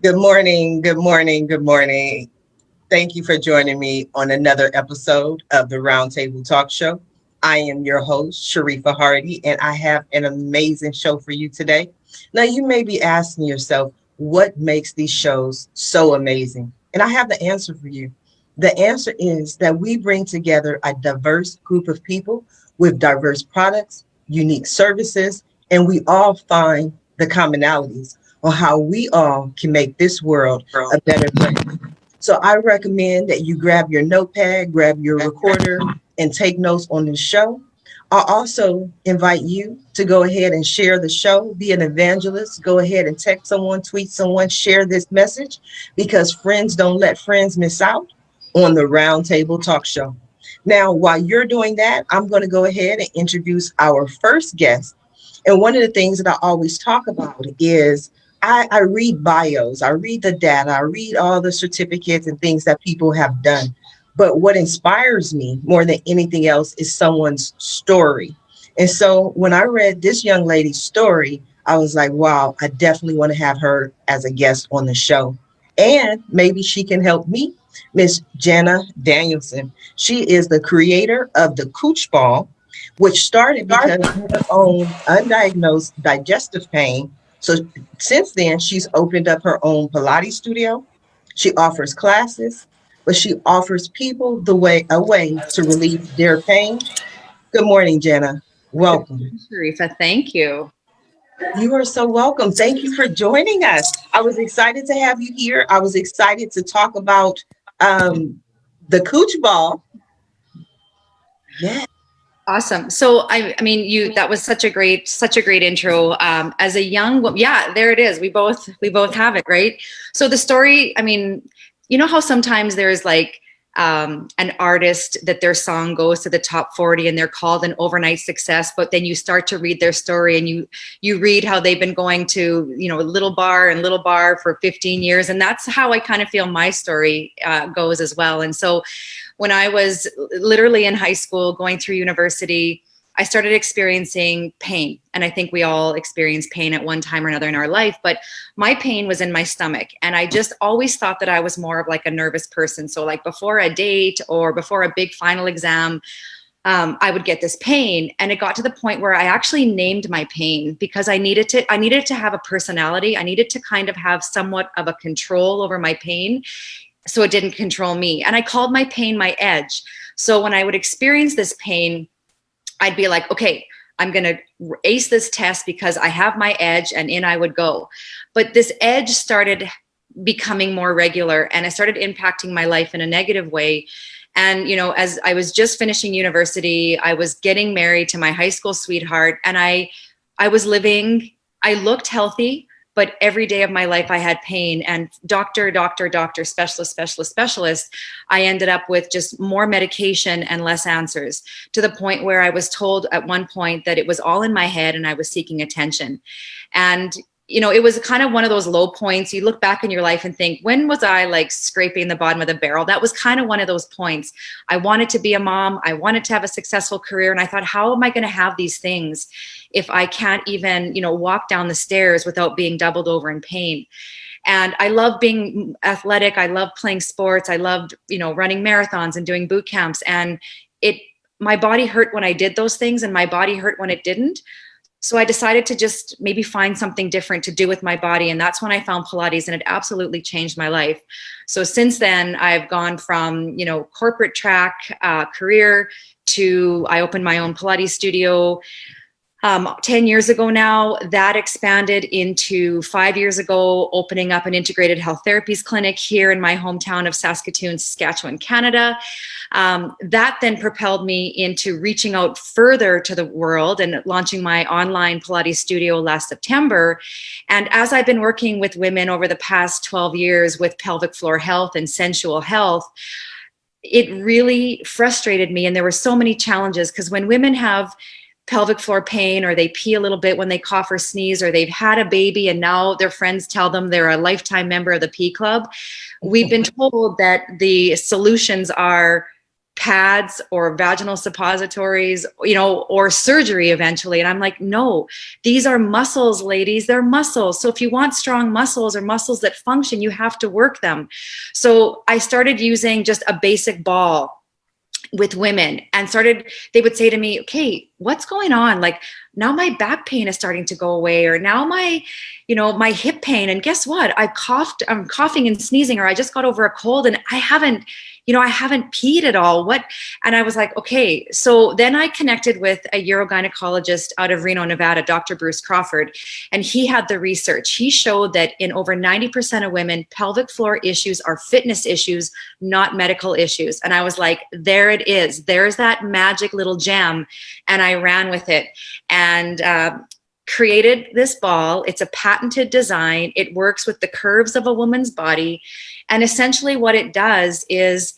Good morning, good morning, good morning. Thank you for joining me on another episode of the Roundtable Talk Show. I am your host, Sharifa Hardy, and I have an amazing show for you today. Now, you may be asking yourself, what makes these shows so amazing? And I have the answer for you. The answer is that we bring together a diverse group of people with diverse products, unique services, and we all find the commonalities on how we all can make this world a better place. So I recommend that you grab your notepad, grab your recorder, and take notes on the show. I also invite you to go ahead and share the show, be an evangelist, go ahead and text someone, tweet someone, share this message because friends don't let friends miss out on the Roundtable Talk Show. Now, while you're doing that, I'm going to go ahead and introduce our first guest. And one of the things that I always talk about is I read bios, I read the data, I read all the certificates and things that people have done. But what inspires me more than anything else is someone's story. And so when I read this young lady's story, I was like, wow, I definitely want to have her as a guest on the show. And maybe she can help me. Miss Jana Danielson. She is the creator of the Cooch Ball, which started because of her own undiagnosed digestive pain. So since then, she's opened up her own Pilates studio. She offers classes, but she offers people a way to relieve their pain. Good morning, Jenna. Welcome. Sharifa, thank you. You are so welcome. Thank you for joining us. I was excited to have you here. I was excited to talk about the Cooch Ball. Yeah. Awesome. So I mean, that was such a great intro. As a young woman, yeah, there it is. We both have it, right? So the story, I mean, you know how sometimes there's like an artist that their song goes to the top 40 and they're called an overnight success, but then you start to read their story and you read how they've been going to, little bar for 15 years. And that's how I kind of feel my story goes as well. And so when I was literally in high school going through university, I started experiencing pain. And I think we all experience pain at one time or another in our life, but my pain was in my stomach. And I just always thought that I was more of like a nervous person. So like before a date or before a big final exam, I would get this pain. And it got to the point where I actually named my pain because I needed to have a personality. I needed to kind of have somewhat of a control over my pain so it didn't control me. And I called my pain my edge. So when I would experience this pain, I'd be like, okay, I'm going to ace this test because I have my edge, and in I would go. But this edge started becoming more regular and it started impacting my life in a negative way. And, as I was just finishing university, I was getting married to my high school sweetheart, and I looked healthy, but every day of my life I had pain, and doctor, specialist, I ended up with just more medication and less answers, to the point where I was told at one point that it was all in my head and I was seeking attention. And it was kind of one of those low points. You look back in your life and think, when was I like scraping the bottom of the barrel? That was kind of one of those points. I wanted to be a mom. I wanted to have a successful career. And I thought, how am I going to have these things if I can't even, walk down the stairs without being doubled over in pain? And I love being athletic. I love playing sports. I loved, running marathons and doing boot camps. And my body hurt when I did those things, and my body hurt when it didn't. So I decided to just maybe find something different to do with my body. And that's when I found Pilates, and it absolutely changed my life. So since then, I've gone from, corporate track career to I opened my own Pilates studio 10 years ago now. That expanded into 5 years ago, opening up an integrated health therapies clinic here in my hometown of Saskatoon, Saskatchewan, Canada. That then propelled me into reaching out further to the world and launching my online Pilates studio last September. And as I've been working with women over the past 12 years with pelvic floor health and sensual health, it really frustrated me. And there were so many challenges, because when women have pelvic floor pain, or they pee a little bit when they cough or sneeze, or they've had a baby and now their friends tell them they're a lifetime member of the P Club, we've been told that the solutions are pads or vaginal suppositories, or surgery eventually. And I'm like, no, these are muscles, ladies. They're muscles. So if you want strong muscles or muscles that function, you have to work them. So I started using just a basic ball with women and they would say to me, okay, what's going on? Like, now my back pain is starting to go away, or now my hip pain. And guess what? I'm coughing and sneezing, or I just got over a cold and I haven't peed at all. And I was like, okay. So then I connected with a urogynecologist out of Reno, Nevada, Dr. Bruce Crawford, and he had the research. He showed that in over 90% of women, pelvic floor issues are fitness issues, not medical issues. And I was like, there it is. There's that magic little gem. And I ran with it and created this ball. It's a patented design. It works with the curves of a woman's body. And essentially what it does is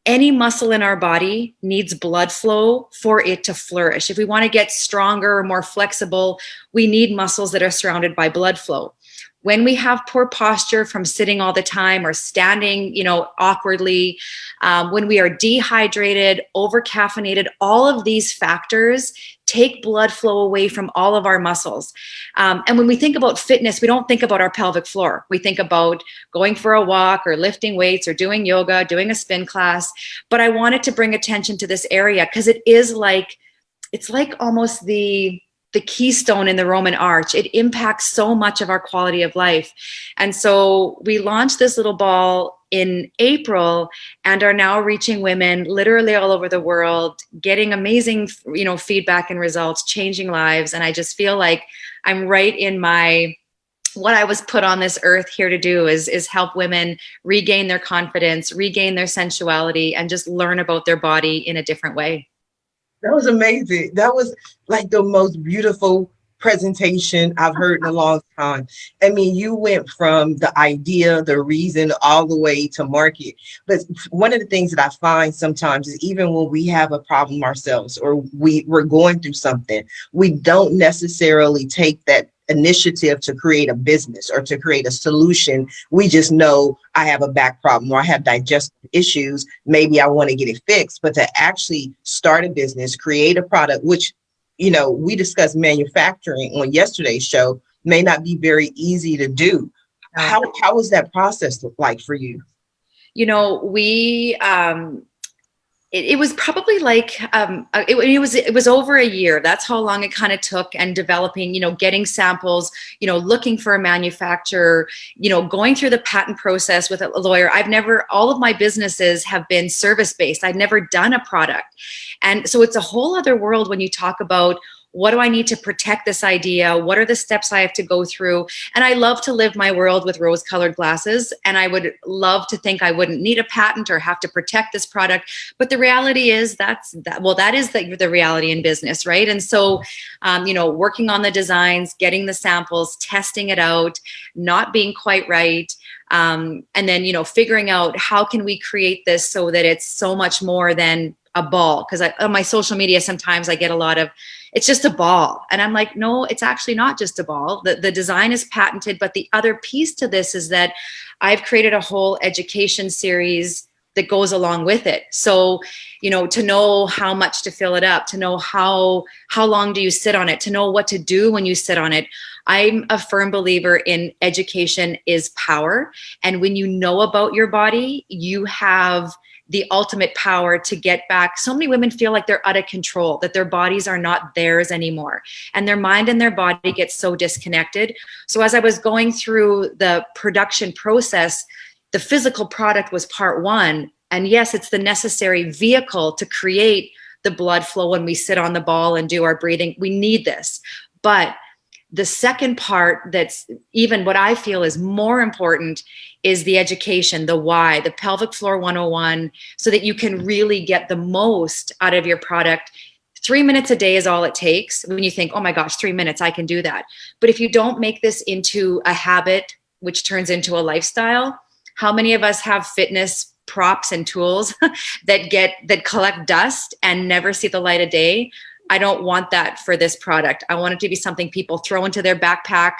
any muscle in our body needs blood flow for it to flourish. If we want to get stronger or more flexible, we need muscles that are surrounded by blood flow. When we have poor posture from sitting all the time or standing, awkwardly, when we are dehydrated, over-caffeinated, all of these factors take blood flow away from all of our muscles. And when we think about fitness, we don't think about our pelvic floor. We think about going for a walk or lifting weights or doing yoga, doing a spin class. But I wanted to bring attention to this area because it's like almost the keystone in the Roman arch. It impacts so much of our quality of life. And so we launched this little ball in April and are now reaching women literally all over the world, getting amazing, feedback and results, changing lives. And I just feel like I'm right in what I was put on this earth here to do is help women regain their confidence, regain their sensuality, and just learn about their body in a different way. That was amazing. That was like the most beautiful presentation I've heard in a long time. I mean, you went from the idea, the reason, all the way to market. But one of the things that I find sometimes is even when we have a problem ourselves or we're going through something, we don't necessarily take that initiative to create a business or to create a solution. We just know I have a back problem or I have digestive issues. Maybe I want to get it fixed, but to actually start a business, create a product, which, we discussed manufacturing on yesterday's show, may not be very easy to do. How was that process look like for you? It was probably like it was over a year. That's how long it kind of took, and developing, getting samples, looking for a manufacturer, going through the patent process with a lawyer. All of my businesses have been service-based. I've never done a product. And so it's a whole other world when you talk about, what do I need to protect this idea? What are the steps I have to go through? And I love to live my world with rose-colored glasses. And I would love to think I wouldn't need a patent or have to protect this product. But the reality is that is the reality in business, right? And so, working on the designs, getting the samples, testing it out, not being quite right. And then, figuring out how can we create this so that it's so much more than a ball. Because on my social media, sometimes I get a lot of, it's just a ball. And I'm like, no, it's actually not just a ball. The design is patented. But the other piece to this is that I've created a whole education series that goes along with it. So, to know how much to fill it up, to know how long do you sit on it, to know what to do when you sit on it. I'm a firm believer in education is power. And when you know about your body, you have the ultimate power to get back. So many women feel like they're out of control, that their bodies are not theirs anymore. And their mind and their body get so disconnected. So as I was going through the production process, the physical product was part one. And yes, it's the necessary vehicle to create the blood flow when we sit on the ball and do our breathing. We need this. But the second part, that's even what I feel is more important, is the education, the why, the pelvic floor 101, so that you can really get the most out of your product. 3 minutes a day is all it takes. When you think, oh my gosh, 3 minutes, I can do that. But if you don't make this into a habit, which turns into a lifestyle, how many of us have fitness props and tools that collect dust and never see the light of day? I don't want that for this product. I want it to be something people throw into their backpack,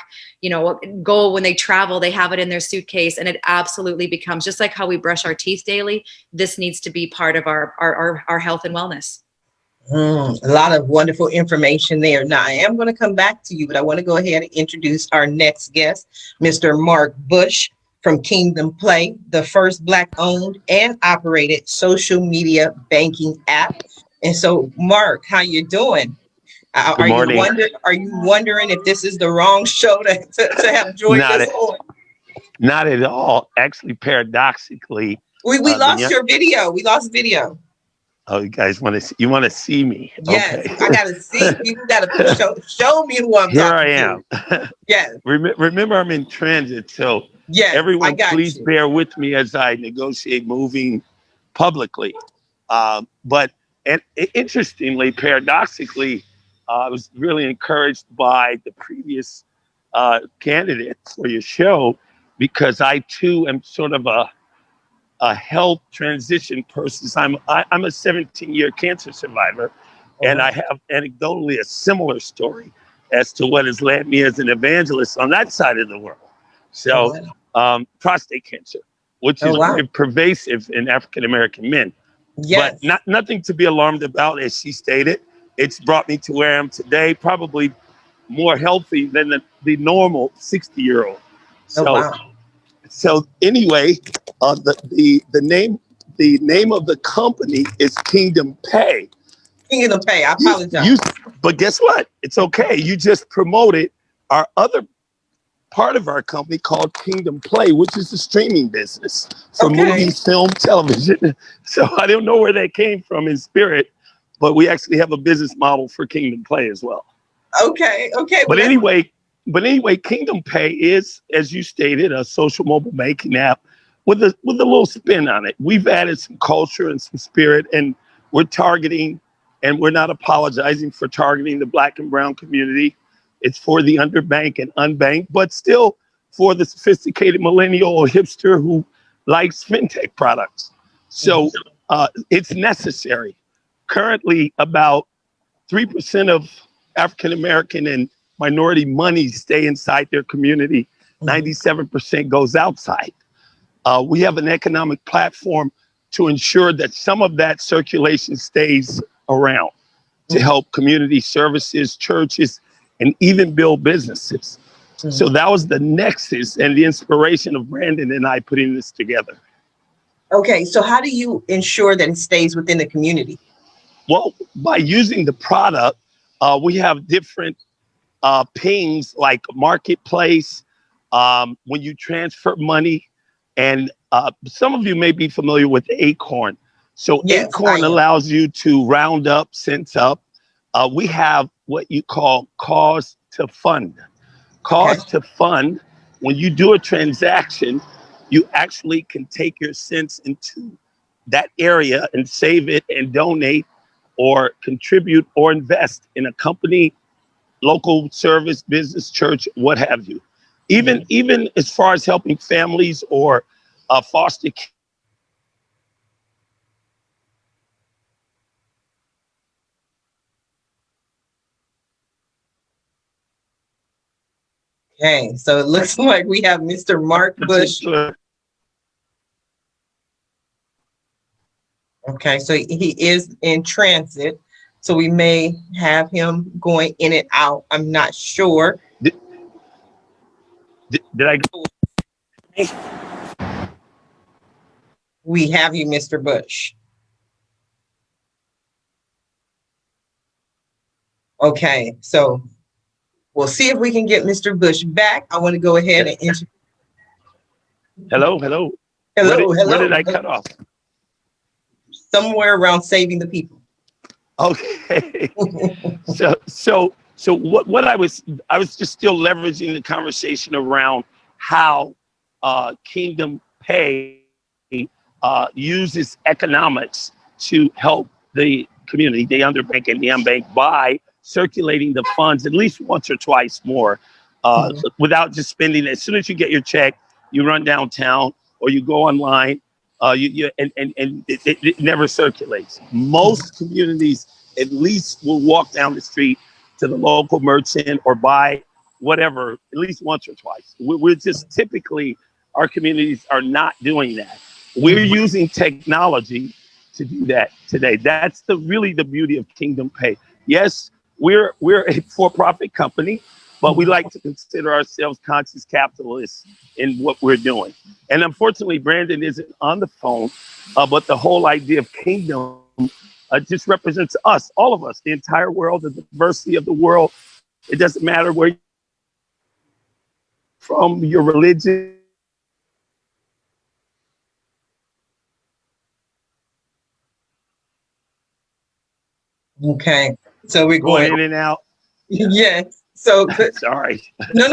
go when they travel, they have it in their suitcase, and it absolutely becomes just like how we brush our teeth daily. This needs to be part of our health and wellness. A lot of wonderful information there. Now, I am going to come back to you, but I want to go ahead and introduce our next guest, Mr. Mark Bush from Kingdom Play, the first Black-owned and operated social media banking app. And so, Mark, how you doing? Good morning. Are you wondering if this is the wrong show to have joined us on? Not at all. Actually, paradoxically, we lost your video. We lost video. Oh, you guys want to see me? Yes, okay. I gotta see. People gotta show me who I'm Here talking I am. to. Yes. Remember, I'm in transit, so yes, everyone, please bear with me as I negotiate moving publicly. But interestingly, paradoxically, I was really encouraged by the previous candidates for your show, because I too am sort of a health transition person. I'm a 17-year cancer survivor, and I have anecdotally a similar story as to what has led me as an evangelist on that side of the world. So prostate cancer, which is very pervasive in African-American men. Yes. But nothing to be alarmed about, as she stated. It's brought me to where I am today, probably more healthy than the normal 60-year-old. So anyway, the name of the company is Kingdom Pay. Kingdom Pay. I apologize. But guess what? It's okay. You just promoted our other part of our company called Kingdom Play, which is the streaming business for movies, film, television. So I don't know where that came from in spirit, but we actually have a business model for Kingdom Play as well. Okay. But anyway, Kingdom Pay is, as you stated, a social mobile banking app with a little spin on it. We've added some culture and some spirit, and we're targeting, and we're not apologizing for targeting the Black and brown community. It's for the underbanked and unbanked, but still for the sophisticated millennial or hipster who likes fintech products. So it's necessary. Currently, about 3% of African American and minority money stay inside their community. 97% goes outside. We have an economic platform to ensure that some of that circulation stays around to help community services, churches, and even build businesses. So that was the nexus and the inspiration of Brandon and I putting this together. Okay, so how do you ensure that it stays within the community? Well, by using the product, we have different pings like marketplace, when you transfer money, and some of you may be familiar with Acorn. So Acorn allows you to round up, cents up. We have what you call cause to fund. Cause to fund, when you do a transaction, you actually can take your cents into that area and save it and donate or contribute or invest in a company, local service, business, church, what have you. Even as far as helping families or foster kids. Okay, so it looks like we have Mr. Mark Bush. Okay, so he is in transit, so we may have him going in and out. I'm not sure. Did I go? We have you, Mr. Bush. Okay, so we'll see if we can get Mr. Bush back. I want to go ahead and introduce. Hello. Where did I cut off? Somewhere around saving the people. Okay. So what I was just still leveraging the conversation around how Kingdom Pay uses economics to help the community, the underbanked and the unbanked, by circulating the funds at least once or twice more, without just spending it. As soon as you get your check, you run downtown or you go online, and it never circulates. Most communities at least will walk down the street to the local merchant or buy whatever at least once or twice. We're just typically, our communities are not doing that. We're using technology to do that today. That's really the beauty of Kingdom Pay. Yes, we're a for-profit company, but we like to consider ourselves conscious capitalists in what we're doing. And unfortunately, Brandon isn't on the phone, but the whole idea of Kingdom just represents us, all of us, the entire world, the diversity of the world. It doesn't matter where you're from, your religion. Okay. So we're Going going in and out. Yes. So Sorry. no.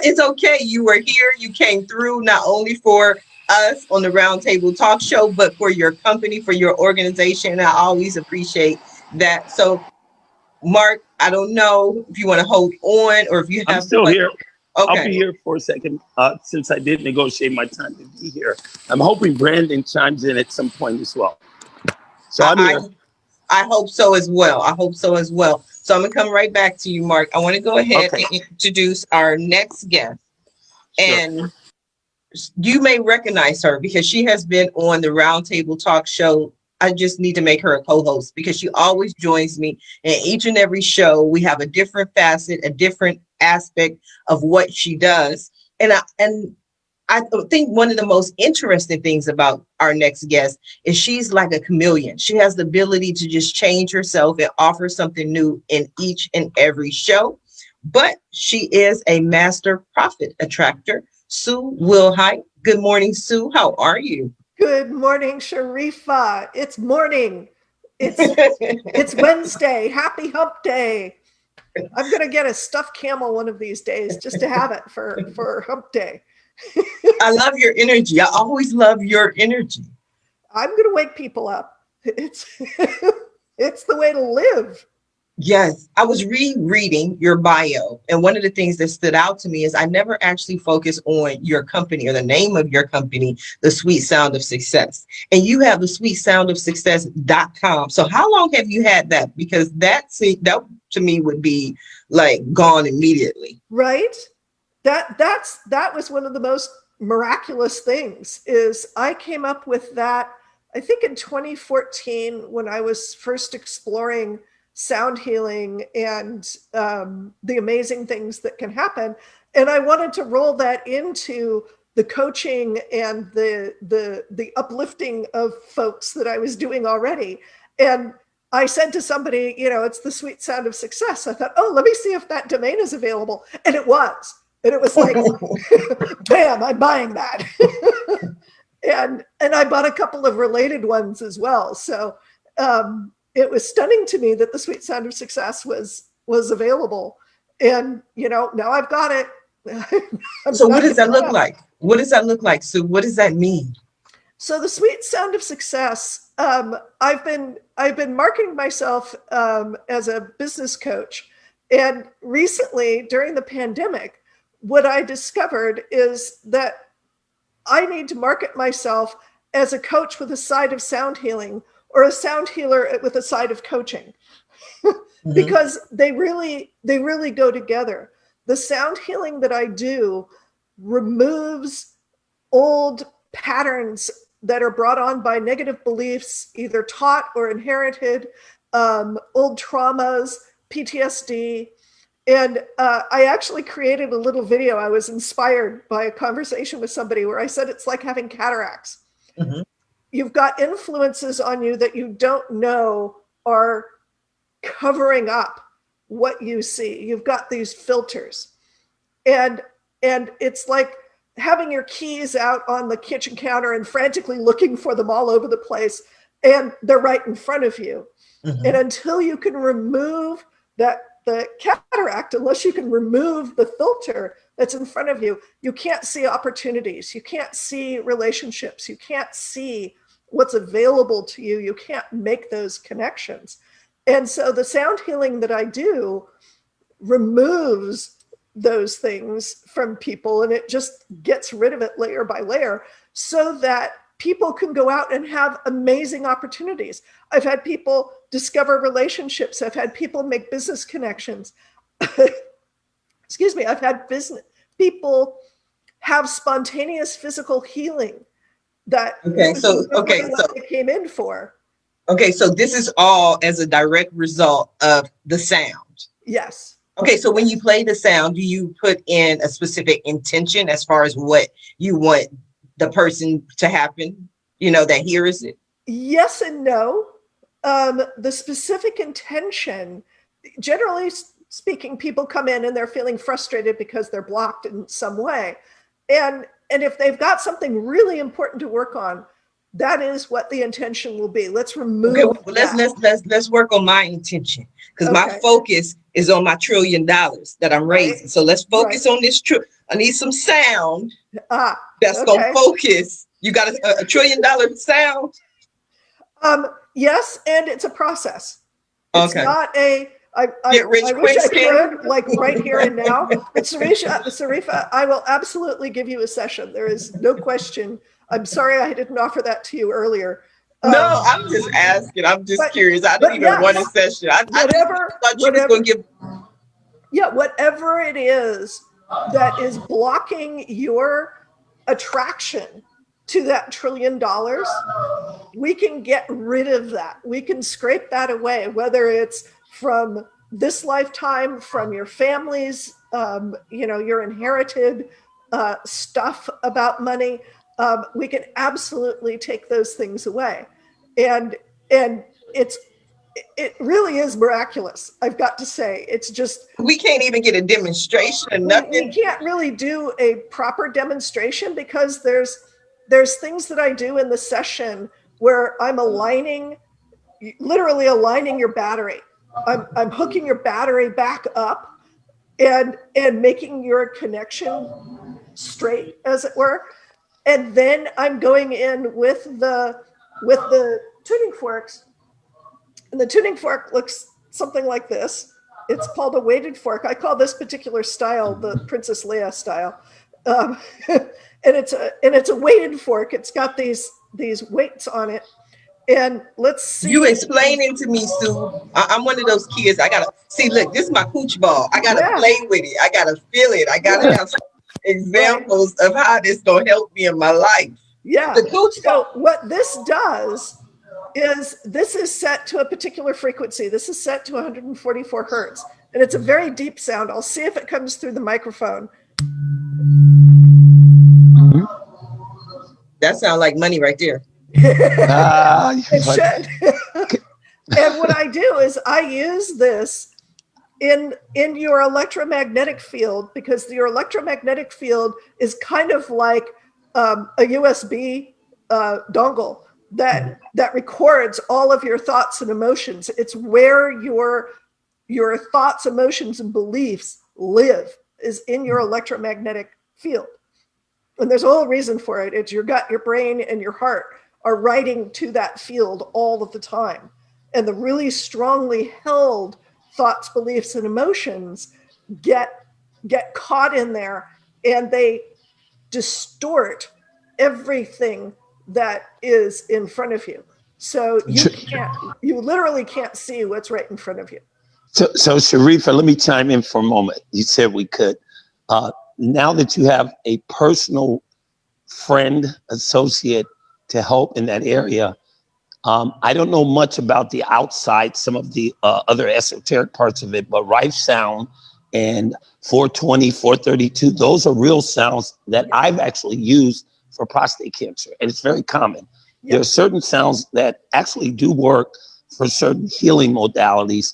It's okay. You were here. You came through not only for us on the Roundtable Talk Show, but for your company, for your organization. And I always appreciate that. So, Mark, I don't know if you want to hold on or if you I'm have. still here. Okay. I'll be here for a second since I did negotiate my time to be here. I'm hoping Brandon chimes in at some point as well. So I'm here. I hope so as well. So I'm going to come right back to you, Mark. I want to go ahead and introduce our next guest. Sure. And you may recognize her because she has been on the Roundtable Talk Show. I just need to make her a co-host because she always joins me in each and every show. We have a different facet, a different aspect of what she does. And I think one of the most interesting things about our next guest is she's like a chameleon. She has the ability to just change herself and offer something new in each and every show. But she is a master profit attractor, Sue Wilhite. Good morning, Sue. How are you? Good morning, Sharifa. It's morning. It's Wednesday. Happy hump day. I'm going to get a stuffed camel one of these days just to have it for hump day. I love your energy. I always love your energy. I'm going to wake people up. It's the way to live. Yes, I was rereading your bio, and one of the things that stood out to me is I never actually focused on your company or the name of your company, The Sweet Sound of Success. And you have the sweetsoundofsuccess.com. So how long have you had that? Because that to me would be like gone immediately. Right? That was one of the most miraculous things is I came up with that, I think in 2014 when I was first exploring sound healing and the amazing things that can happen. And I wanted to roll that into the coaching and the uplifting of folks that I was doing already. And I said to somebody, it's the Sweet Sound of Success. I thought, let me see if that domain is available. And it was. And it was like, bam, I'm buying that. and I bought a couple of related ones as well. So it was stunning to me that the Sweet Sound of Success was available. And, now I've got it. So what does that look like? What does that look like, Sue? What does that mean? So the Sweet Sound of Success, I've been marketing myself as a business coach. And recently, during the pandemic, what I discovered is that I need to market myself as a coach with a side of sound healing or a sound healer with a side of coaching because they really go together. The sound healing that I do removes old patterns that are brought on by negative beliefs, either taught or inherited, old traumas, PTSD. And I actually created a little video. I was inspired by a conversation with somebody where I said, it's like having cataracts. Mm-hmm. You've got influences on you that you don't know are covering up what you see. You've got these filters. And it's like having your keys out on the kitchen counter and frantically looking for them all over the place. And they're right in front of you. Mm-hmm. And until you can remove the cataract, unless you can remove the filter that's in front of you, you can't see opportunities. You can't see relationships. You can't see what's available to you. You can't make those connections. And so the sound healing that I do removes those things from people, and it just gets rid of it layer by layer so that people can go out and have amazing opportunities. I've had people discover relationships. I've had people make business connections. Excuse me. I've had people have spontaneous physical healing that what they came in for. Okay, so this is all as a direct result of the sound. Yes. Okay, so when you play the sound, do you put in a specific intention as far as what you want the person to happen, that hears it? Yes and no. The specific intention, generally speaking, people come in and they're feeling frustrated because they're blocked in some way. And if they've got something really important to work on, that is what the intention will be. Let's remove. Okay, well, let's work on my intention, because my focus is on my $1 trillion that I'm raising. Right. So let's focus on this. I need some sound that's gonna focus. You got a $1 trillion sound? Yes, and it's a process. It's not a. I wish I could, like right here and now. But Certified, I will absolutely give you a session. There is no question. I'm sorry I didn't offer that to you earlier. No, I'm just asking. I'm just curious. I didn't even want a session. I thought you was going to give. Yeah, whatever it is that is blocking your attraction to that $1 trillion, we can get rid of that. We can scrape that away, whether it's from this lifetime, from your family's, your inherited stuff about money. We can absolutely take those things away. And it really is miraculous. I've got to say, it's just. We can't even get a demonstration or nothing. We can't really do a proper demonstration because there's things that I do in the session where I'm literally aligning your battery. I'm hooking your battery back up and making your connection straight, as it were. And then I'm going in with the tuning forks. And the tuning fork looks something like this. It's called a weighted fork. I call this particular style the Princess Leia style. And it's a weighted fork. It's got these weights on it. And let's see. You explaining to me, Sue. I'm one of those kids. I gotta see. Look, this is my cooch ball. I gotta play with it. I gotta feel it. I gotta have examples of how this gonna help me in my life. Yeah. So what this does is this is set to a particular frequency. This is set to 144 hertz, and it's a very deep sound. I'll see if it comes through the microphone. That sounds like money right there. It should. And what I do is I use this in your electromagnetic field, because your electromagnetic field is kind of like a USB dongle that records all of your thoughts and emotions. It's where your thoughts, emotions, and beliefs live, is in your electromagnetic field. And there's a whole reason for it. It's your gut, your brain, and your heart are writing to that field all of the time. And the really strongly held thoughts, beliefs, and emotions get caught in there, and they distort everything that is in front of you. So you literally can't see what's right in front of you. So Sharifa, let me chime in for a moment. You said we could. Now that you have a personal friend, associate to help in that area, I don't know much about the outside, some of the other esoteric parts of it, but Rife Sound and 420, 432, those are real sounds that I've actually used for prostate cancer, and it's very common. Yep. There are certain sounds that actually do work for certain healing modalities.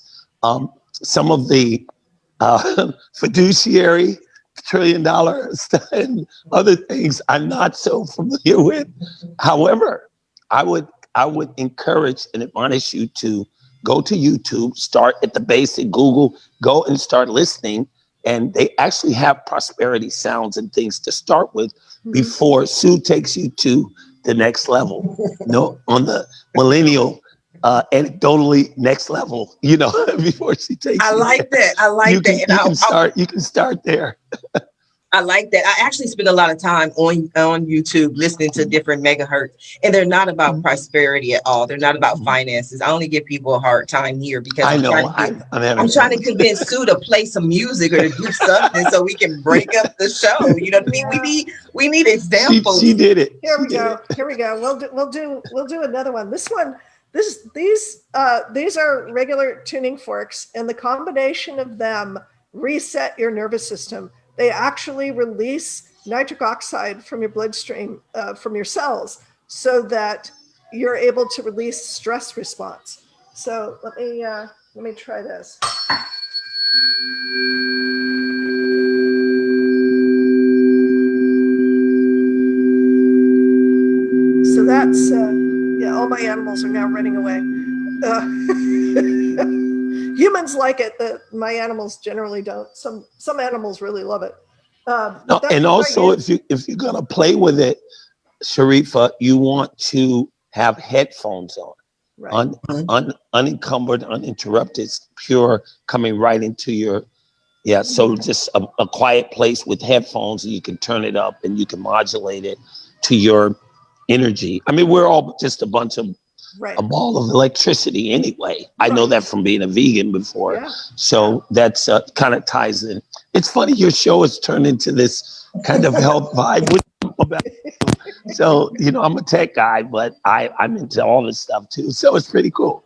Some of the fiduciary, $1 trillion and other things I'm not so familiar with. However, I would encourage and admonish you to go to YouTube, start at the basic, Google, go and start listening. And they actually have prosperity sounds and things to start with before Sue takes you to the next level. No, on the millennial, anecdotally next level, before she takes I you like there. that. I like that. You can start there. I like that. I actually spend a lot of time on YouTube listening to different megahertz, and they're not about prosperity at all. They're not about finances. I only give people a hard time here because I I'm know. I'm trying to convince Sue to play some music or to do something so we can break up the show. You know what I mean? We need examples. She did it. Here we go. We'll do another one. These are regular tuning forks, and the combination of them reset your nervous system. They actually release nitric oxide from your bloodstream, from your cells, so that you're able to release stress response. So let me try this. So that's all my animals are now running away. Humans like it, my animals generally don't. Some animals really love it. No, and also, if you're gonna play with it, Sharifa, you want to have headphones on, right? Unencumbered, uninterrupted, pure, coming right into your. Yeah, so just a quiet place with headphones, and you can turn it up and you can modulate it to your energy. I mean, we're all just a bunch of a ball of electricity anyway. I know that from being a vegan before. Yeah. So that's kind of ties in. It's funny, your show has turned into this kind of health vibe. So, I'm a tech guy, but I'm into all this stuff too. So it's pretty cool.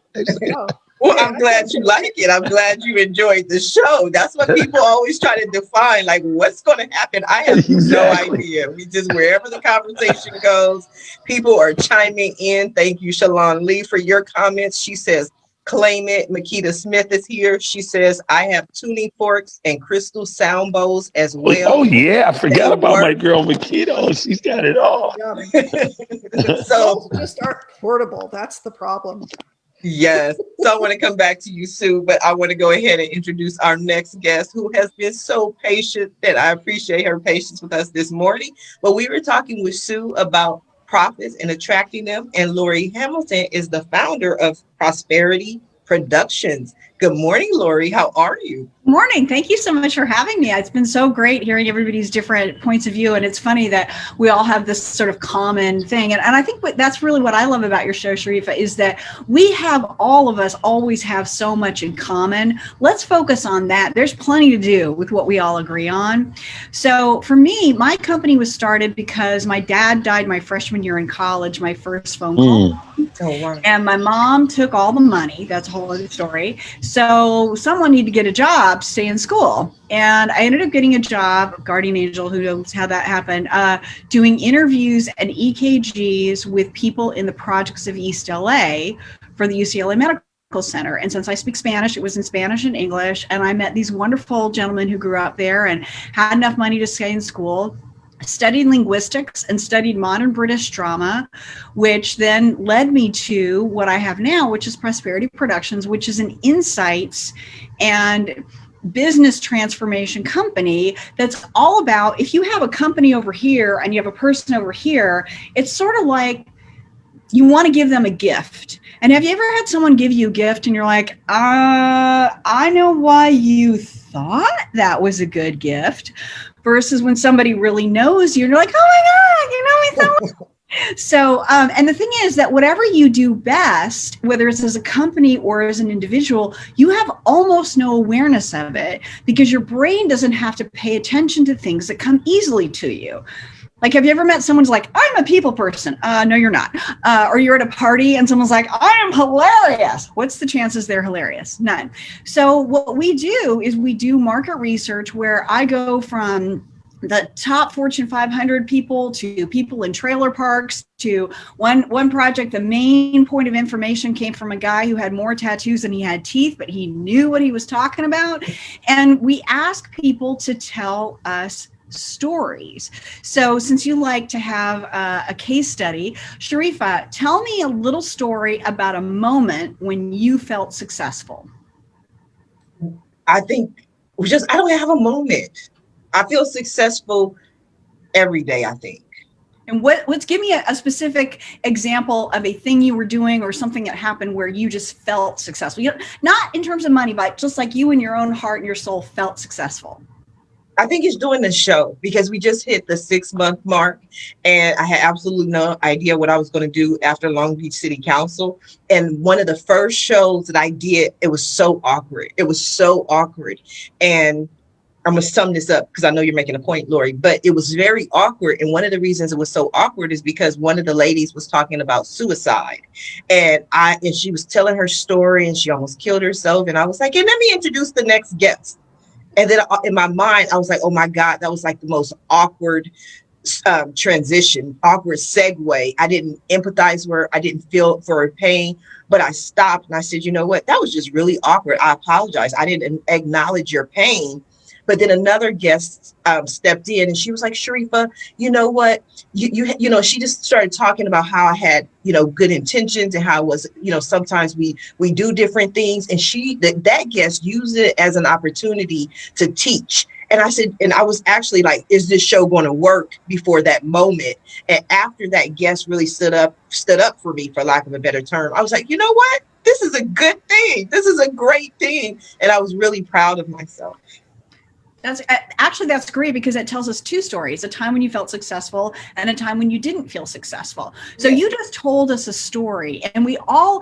Well, I'm glad you like it. I'm glad you enjoyed the show. That's what people always try to define, like what's going to happen. I have no idea. We just, wherever the conversation goes, people are chiming in. Thank you, Shalon Lee, for your comments. She says, claim it. Makita Smith is here. She says, I have tuning forks and crystal sound bowls as well. Oh yeah, I forgot about my girl Makita. Oh, she's got it all. So just aren't portable. That's the problem. Yes. So I want to come back to you, Sue, but I want to go ahead and introduce our next guest, who has been so patient, that I appreciate her patience with us this morning. But we were talking with Sue about profits and attracting them, and Lori Hamilton is the founder of Prosperity Productions. Good morning, Lori. How are you? Morning. Thank you so much for having me. It's been so great hearing everybody's different points of view. And it's funny that we all have this sort of common thing. And I think that's really what I love about your show, Sharifa, is that all of us always have so much in common. Let's focus on that. There's plenty to do with what we all agree on. So for me, my company was started because my dad died my freshman year in college, my first phone call. Oh, wow. And my mom took all the money. That's a whole other story. So someone needed to get a job to stay in school. And I ended up getting a job, guardian angel, who knows how that happened, doing interviews and EKGs with people in the projects of East LA for the UCLA Medical Center. And since I speak Spanish, it was in Spanish and English. And I met these wonderful gentlemen who grew up there and had enough money to stay in school, studied linguistics and studied modern British drama, which then led me to what I have now, which is Prosperity Productions, which is an insights and business transformation company that's all about, if you have a company over here and you have a person over here, it's sort of like you want to give them a gift. And have you ever had someone give you a gift and you're like, I know why you thought that was a good gift, versus when somebody really knows you and you're like, oh my God, you know me so well. So, and the thing is that whatever you do best, whether it's as a company or as an individual, you have almost no awareness of it because your brain doesn't have to pay attention to things that come easily to you. Like, have you ever met someone's like, I'm a people person? No, you're not. Or you're at a party and someone's like, I am hilarious. What's the chances they're hilarious? None. So what we do is we do market research where I go from the top Fortune 500 people to people in trailer parks to one project. The main point of information came from a guy who had more tattoos than he had teeth, but he knew what he was talking about. And we ask people to tell us stories. So since you like to have a case study, Sharifa, tell me a little story about a moment when you felt successful. I think I don't have a moment. I feel successful every day, I think. And let's give me a specific example of a thing you were doing or something that happened where you just felt successful. Not in terms of money, but just like you in your own heart and your soul felt successful. I think it's doing the show because we just hit the 6-month mark and I had absolutely no idea what I was going to do after Long Beach City Council. And one of the first shows that I did, it was so awkward. It was so awkward. And I'm going to sum this up because I know you're making a point, Lori, but it was very awkward. And one of the reasons it was so awkward is because one of the ladies was talking about suicide and she was telling her story and she almost killed herself. And I was like, and let me introduce the next guest. And then in my mind, I was like, oh my God, that was like the most awkward transition, awkward segue. I didn't empathize with her. I didn't feel for her pain, but I stopped and I said, you know what? That was just really awkward. I apologize. I didn't acknowledge your pain. But then another guest stepped in and she was like, Sharifa, you know what? You know, she just started talking about how I had, you know, good intentions and how it was, you know, sometimes we do different things. And that guest used it as an opportunity to teach. And I said, and I was actually like, is this show going to work before that moment? And after that guest really stood up for me, for lack of a better term, I was like, you know what? This is a good thing. This is a great thing. And I was really proud of myself. That's great because it tells us two stories, a time when you felt successful and a time when you didn't feel successful. So you just told us a story and we all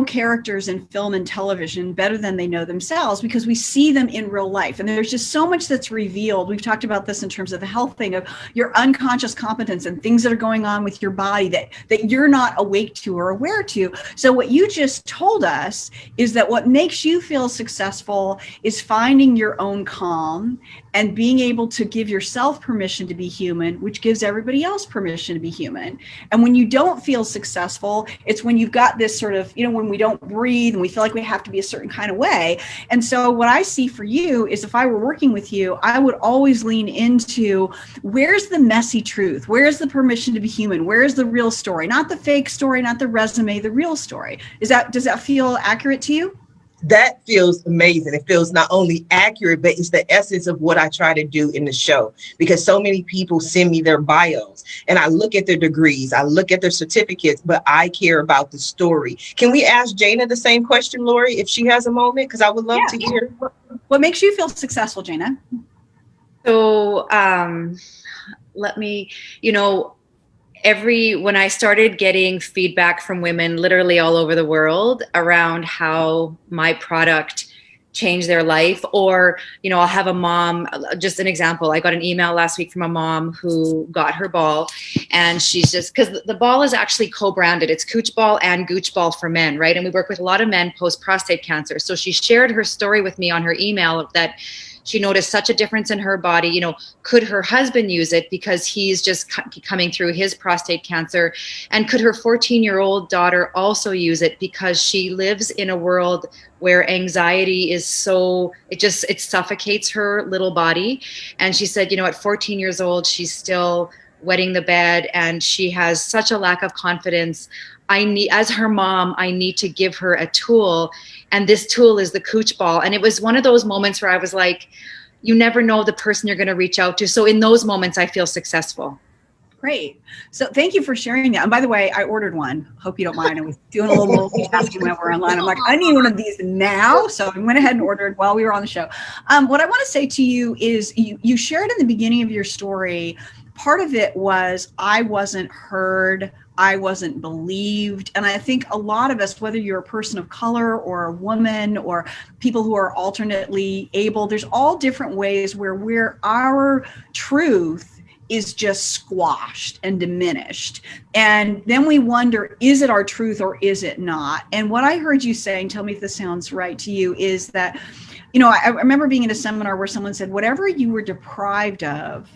characters in film and television better than they know themselves because we see them in real life. And there's just so much that's revealed. We've talked about this in terms of the health thing of your unconscious competence and things that are going on with your body that you're not awake to or aware to. So what you just told us is that what makes you feel successful is finding your own calm and being able to give yourself permission to be human, which gives everybody else permission to be human. And when you don't feel successful, it's when you've got this sort of, you know, when we don't breathe and we feel like we have to be a certain kind of way. And so what I see for you is if I were working with you, I would always lean into where's the messy truth? Where's the permission to be human? Where's the real story? Not the fake story, not the resume, the real story. Does that feel accurate to you? That feels amazing. It feels not only accurate, but it's the essence of what I try to do in the show. Because so many people send me their bios and I look at their degrees, I look at their certificates, but I care about the story. Can we ask Jana the same question, Lori, if she has a moment? Because I would love to hear. What makes you feel successful, Jana? So let me, when I started getting feedback from women literally all over the world around how my product changed their life, or, I'll have a mom, just an example. I got an email last week from a mom who got her ball and she's just, because the ball is actually co-branded. It's Cooch Ball and Gooch Ball for men, right? And we work with a lot of men post prostate cancer. So she shared her story with me on her email that she noticed such a difference in her body. Could her husband use it because he's just coming through his prostate cancer? And could her 14-year-old daughter also use it because she lives in a world where anxiety is it suffocates her little body. And she said, at 14 years old, she's still wetting the bed and she has such a lack of confidence. As her mom, I need to give her a tool. And this tool is the Cooch Ball. And it was one of those moments where I was like, you never know the person you're going to reach out to. So in those moments, I feel successful. Great. So thank you for sharing that. And by the way, I ordered one. Hope you don't mind. I was doing a little multitasking when we were online. I'm like, I need one of these now. So I went ahead and ordered while we were on the show. What I want to say to you is you shared in the beginning of your story, part of it was I wasn't heard. I wasn't believed. And I think a lot of us, whether you're a person of color or a woman or people who are alternately able, there's all different ways where our truth is just squashed and diminished. And then we wonder, is it our truth or is it not? And what I heard you saying, tell me if this sounds right to you, is that, I remember being in a seminar where someone said, whatever you were deprived of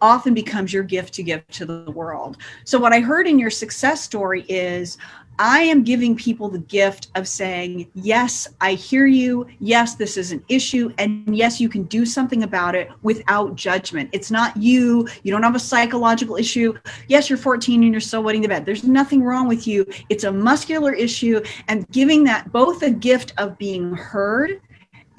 often becomes your gift to give to the world. So what I heard in your success story is, I am giving people the gift of saying, yes, I hear you. Yes, this is an issue. And yes, you can do something about it without judgment. It's not you. You don't have a psychological issue. Yes, you're 14 and you're still wetting the bed. There's nothing wrong with you. It's a muscular issue, and giving that both a gift of being heard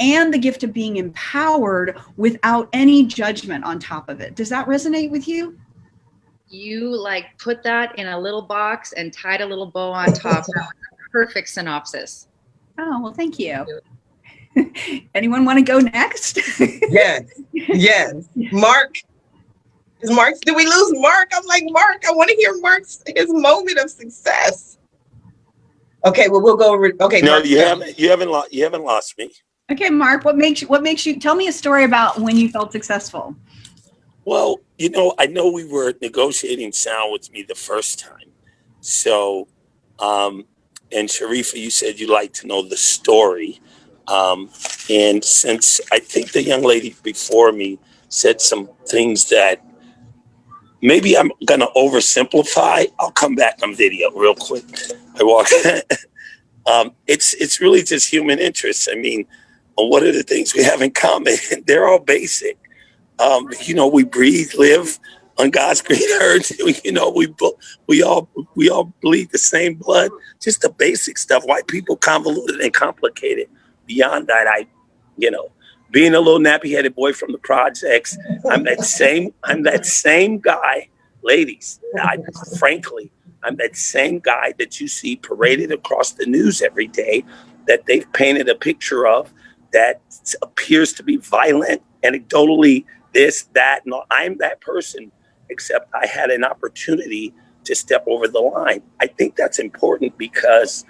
and the gift of being empowered without any judgment on top of it. Does that resonate with you? You put that in a little box and tied a little bow on top. Perfect synopsis. Oh, well, thank you. Anyone want to go next? Yes. Yes. Mark. Is Mark, did we lose Mark? I'm like, Mark, I want to hear his moment of success. Okay, well, we'll go over. Okay, No, Mark. you haven't lost me. Okay, Mark, what makes you, tell me a story about when you felt successful. Well, I know we were negotiating sound with me the first time. So, and Sharifa, you said you'd like to know the story. And since I think the young lady before me said some things that maybe I'm going to oversimplify, I'll come back on video real quick. I walk. It's really just human interests. I mean, what are the things we have in common? They're all basic. We breathe, live on God's green earth. We all bleed the same blood. Just the basic stuff. Why people convoluted and complicated? Beyond that, being a little nappy-headed boy from the projects, I'm that same guy, ladies. Frankly, I'm that same guy that you see paraded across the news every day, that they've painted a picture of that appears to be violent, anecdotally, this, that. No, I'm that person, except I had an opportunity to step over the line. I think that's important because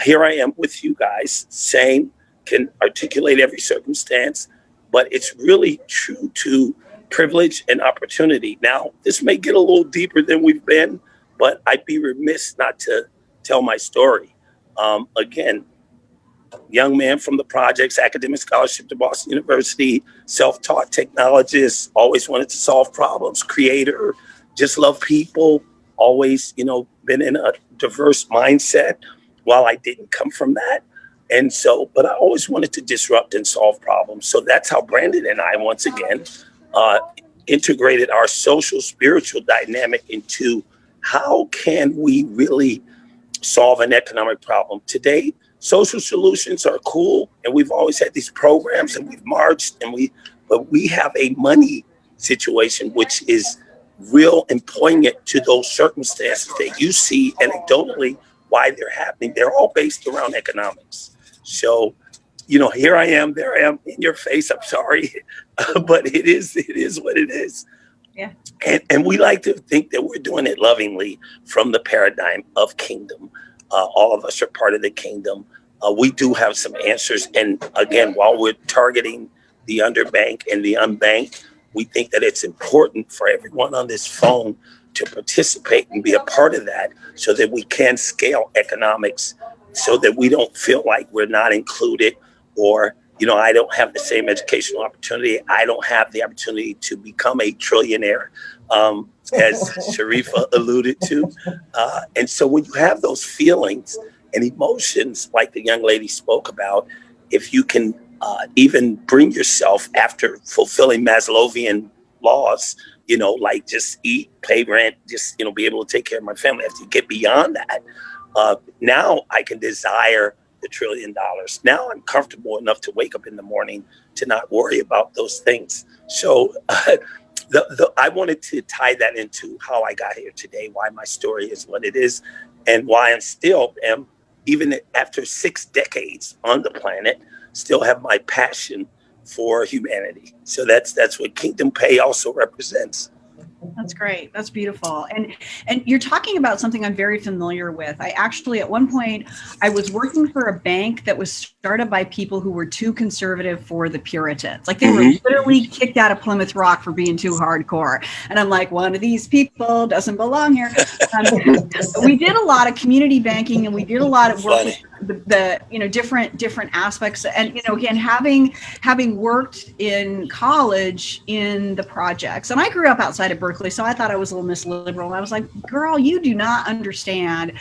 here I am with you guys, same, can articulate every circumstance, but it's really true to privilege and opportunity. Now, this may get a little deeper than we've been, but I'd be remiss not to tell my story. Again, young man from the projects, academic scholarship to Boston University, self-taught technologist, always wanted to solve problems, creator, just love people, always, been in a diverse mindset while I didn't come from that. And so, but I always wanted to disrupt and solve problems. So that's how Brandon and I, once again, integrated our social spiritual dynamic into how can we really solve an economic problem. Today, social solutions are cool, and we've always had these programs, and we've marched, but we have a money situation which is real and poignant to those circumstances that you see anecdotally why they're happening. They're all based around economics. So, here I am, there I am in your face. I'm sorry, but it is what it is. Yeah. And we like to think that we're doing it lovingly from the paradigm of kingdom. All of us are part of the kingdom. We do have some answers. And again, while we're targeting the underbanked and the unbanked, we think that it's important for everyone on this phone to participate and be a part of that so that we can scale economics, so that we don't feel like we're not included, or, I don't have the same educational opportunity. I don't have the opportunity to become a trillionaire, as Sharifa alluded to. And so when you have those feelings and emotions, like the young lady spoke about, if you can even bring yourself after fulfilling Maslowian laws, like just eat, pay rent, just, be able to take care of my family. After you get beyond that, now I can desire the $1 trillion. Now I'm comfortable enough to wake up in the morning to not worry about those things. So I wanted to tie that into how I got here today, why my story is what it is, and why I still am, even after 6 decades on the planet, still have my passion for humanity. So that's what Kingdom Pay also represents. That's great. That's beautiful. And you're talking about something I'm very familiar with. I actually, at one point, I was working for a bank that was started by people who were too conservative for the Puritans. Like they were literally kicked out of Plymouth Rock for being too hardcore. And I'm like, one of these people doesn't belong here. We did a lot of community banking, and we did a lot of work with the different aspects. And, again, having worked in college in the projects, and I grew up outside of Berkeley, so I thought I was a little Miss Liberal. And I was like, girl, you do not understand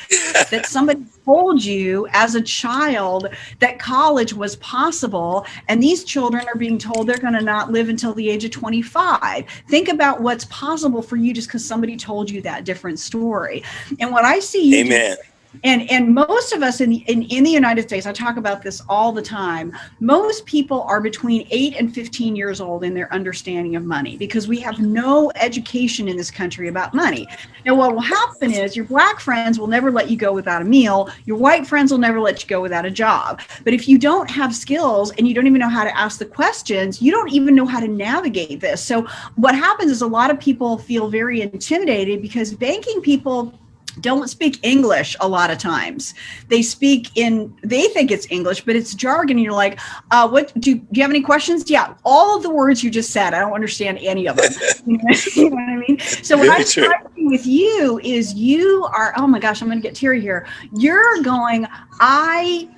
that somebody told you as a child that college was possible, and these children are being told they're going to not live until the age of 25. Think about what's possible for you just because somebody told you that different story. And what I see you Amen. And most of us in the United States, I talk about this all the time. Most people are between 8 and 15 years old in their understanding of money because we have no education in this country about money. Now, what will happen is your Black friends will never let you go without a meal. Your white friends will never let you go without a job. But if you don't have skills and you don't even know how to ask the questions, you don't even know how to navigate this. So what happens is a lot of people feel very intimidated because banking people don't speak English a lot of times. They think it's English, but it's jargon. And you're like, what do you have any questions? Yeah. All of the words you just said, I don't understand any of them. You know what I mean? So what I'm talking with you is you are, oh my gosh, I'm going to get teary here. You're going, I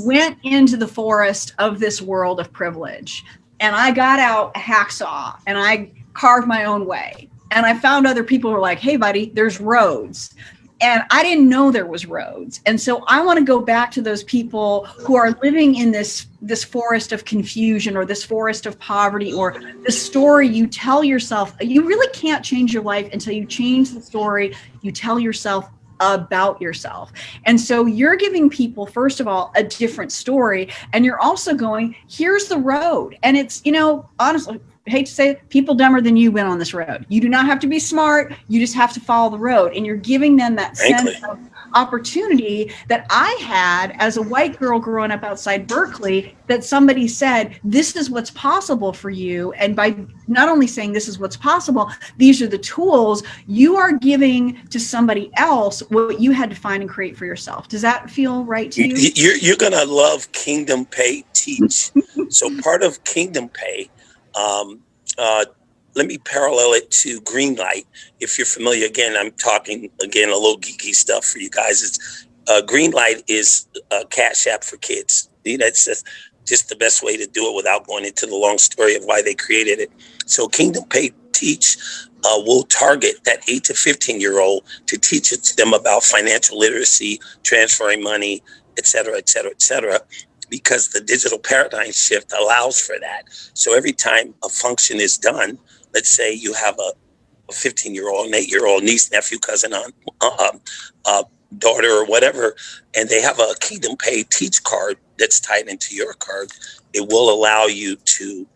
went into the forest of this world of privilege and I got out a hacksaw and I carved my own way. And I found other people who were like, hey buddy, there's roads. And I didn't know there was roads. And so I want to go back to those people who are living in this forest of confusion or this forest of poverty or the story you tell yourself. You really can't change your life until you change the story you tell yourself about yourself. And so you're giving people, first of all, a different story. And you're also going, here's the road. And it's, honestly, I hate to say it, people dumber than you went on this road. You do not have to be smart. You just have to follow the road. And you're giving them that sense of opportunity that I had as a white girl growing up outside Berkeley, that somebody said, this is what's possible for you. And by not only saying this is what's possible, these are the tools you are giving to somebody else, what you had to find and create for yourself. Does that feel right to you? You're going to love Kingdom Pay Teach. So part of Kingdom Pay, let me parallel it to Greenlight. If you're familiar, again, I'm talking again a little geeky stuff for you guys. It's Greenlight is a Cash App for kids. That's just the best way to do it without going into the long story of why they created it. So Kingdom Pay Teach will target that 8 to 15-year-old to teach it to them about financial literacy, transferring money, et cetera, et cetera, et cetera, because the digital paradigm shift allows for that. So every time a function is done, let's say you have a 15-year-old, an 8-year-old niece, nephew, cousin, aunt, daughter, or whatever, and they have a Kingdom Pay Teach card that's tied into your card, it will allow you to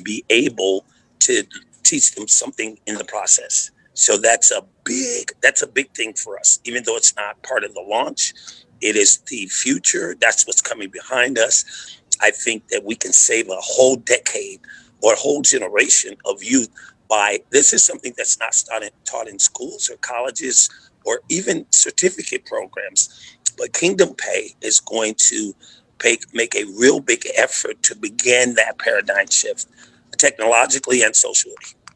be able to teach them something in the process. So that's a big thing for us, even though it's not part of the launch. It is the future. That's what's coming behind us. I think that we can save a whole decade or a whole generation of youth by, this is something that's not taught in schools or colleges or even certificate programs. But Kingdom Pay is going to make a real big effort to begin that paradigm shift technologically and socially.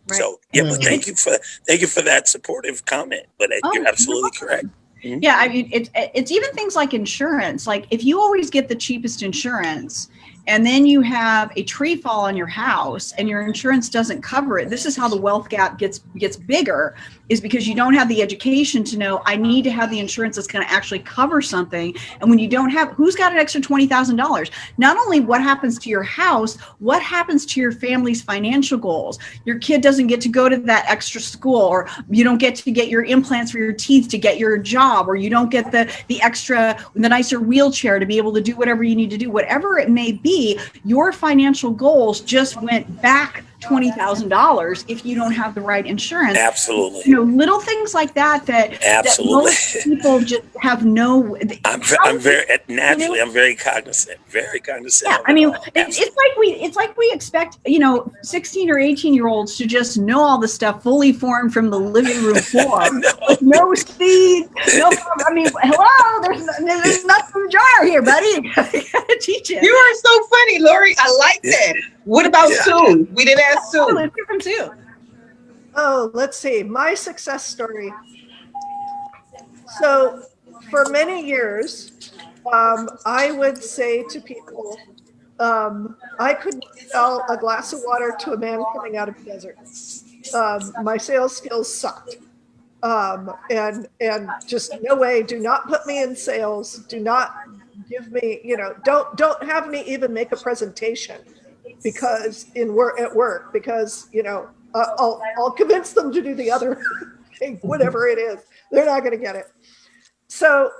Right. So, yeah, but thank you for that supportive comment. But you're absolutely correct. Mm-hmm. Yeah, I mean, it's even things like insurance. Like if you always get the cheapest insurance and then you have a tree fall on your house and your insurance doesn't cover it, this is how the wealth gap gets bigger, is because you don't have the education to know I need to have the insurance that's going to actually cover something. And when you don't have, who's got an extra $20,000? Not only what happens to your house, what happens to your family's financial goals? Your kid doesn't get to go to that extra school, or you don't get to get your implants for your teeth to get your job, or you don't get the nicer wheelchair to be able to do whatever you need to do, whatever it may be. Your financial goals just went back $20,000 if you don't have the right insurance. Absolutely. Little things like that absolutely. That most people just have no. I'm very cognizant. Yeah, I mean, it's like we expect 16 or 18-year-olds to just know all the stuff fully formed from the living room floor with no speed, no. I mean, hello, there's nothing jar here, buddy. You gotta teach it. You are so funny, Lori. I like that. What about Sue? We didn't ask Sue. Let's hear from Sue. Oh, let's see. My success story. So for many years, I would say to people, I couldn't sell a glass of water to a man coming out of the desert. My sales skills sucked. And just no way, do not put me in sales. Do not give me, don't have me even make a presentation because at work, because, I'll convince them to do the other thing, whatever it is. They're not going to get it. So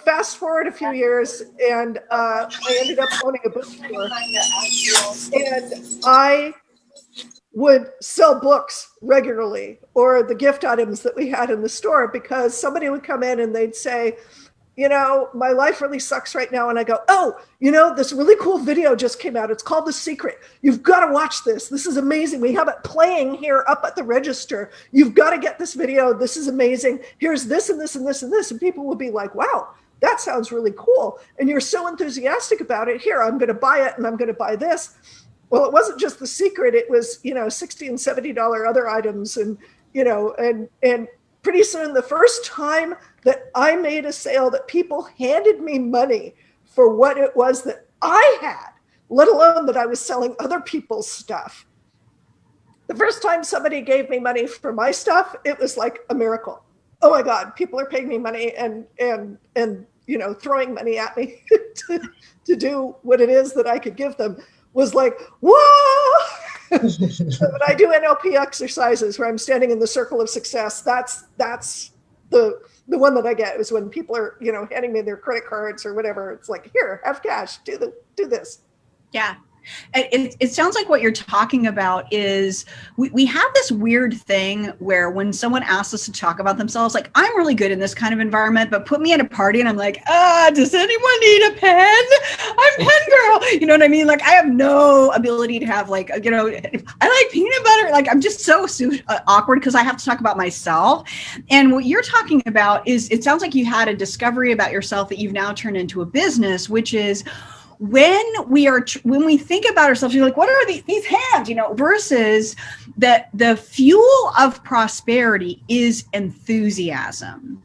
fast forward a few years, and I ended up owning a bookstore, and I would sell books regularly, or the gift items that we had in the store, because somebody would come in and they'd say, you know, my life really sucks right now. And I go, oh, you know, this really cool video just came out. It's called The Secret. You've got to watch this. This is amazing. We have it playing here up at the register. You've got to get this video. This is amazing. Here's this and this and this and this. And people will be like, wow, that sounds really cool. And you're so enthusiastic about it. Here, I'm going to buy it, and I'm going to buy this. Well, it wasn't just The Secret. It was, you know, $60 and $70 other items. And, you know, and pretty soon, the first time that I made a sale that people handed me money for what it was that I had, let alone that I was selling other people's stuff. The first time somebody gave me money for my stuff, it was like a miracle. Oh my God, people are paying me money and you know, throwing money at me to do what it is that I could give them was like, whoa! So when I do NLP exercises where I'm standing in the circle of success, that's the one that I get is when people are, you know, handing me their credit cards or whatever. It's like, here, have cash, do this. Yeah. It sounds like what you're talking about is we have this weird thing where when someone asks us to talk about themselves, like, I'm really good in this kind of environment, but put me at a party and I'm like, does anyone need a pen? I'm pen girl. You know what I mean? Like, I have no ability to have, like, you know, I like peanut butter. Like, I'm just so awkward because I have to talk about myself. And what you're talking about is, it sounds like you had a discovery about yourself that you've now turned into a business, which is, when we think about ourselves, you're like, what are these hands, you know, versus that the fuel of prosperity is enthusiasm.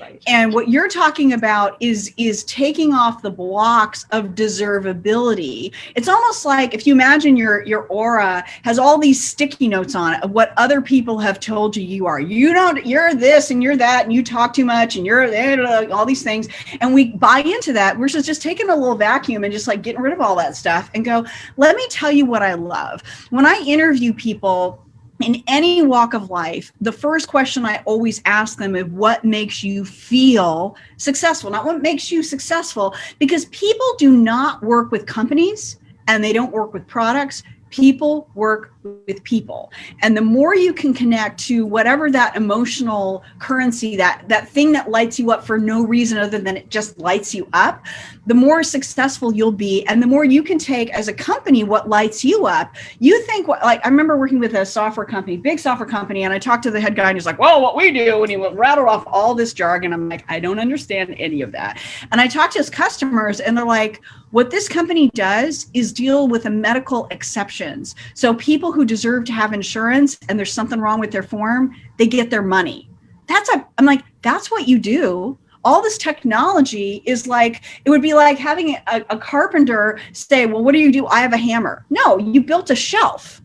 Right. And what you're talking about is taking off the blocks of deservability. It's almost like if you imagine your aura has all these sticky notes on it of what other people have told you are. You're this and you're that, and you talk too much, and you're all these things. And we buy into that versus just taking a little vacuum and just like getting rid of all that stuff and go, let me tell you what I love. When I interview people in any walk of life, the first question I always ask them is, what makes you feel successful? Not what makes you successful, because people do not work with companies and they don't work with products. People work with people. And the more you can connect to whatever that emotional currency, that thing that lights you up for no reason other than it just lights you up, the more successful you'll be. And the more you can take as a company what lights you up. You think, like, I remember working with a software company, big software company, and I talked to the head guy and he's like, well, what we do, and he rattled off all this jargon. I'm like, I don't understand any of that. And I talked to his customers and they're like, what this company does is deal with the medical exceptions. So people who deserve to have insurance and there's something wrong with their form, they get their money. I'm like, that's what you do. All this technology is like, it would be like having a carpenter say, well, what do you do? I have a hammer. No, you built a shelf.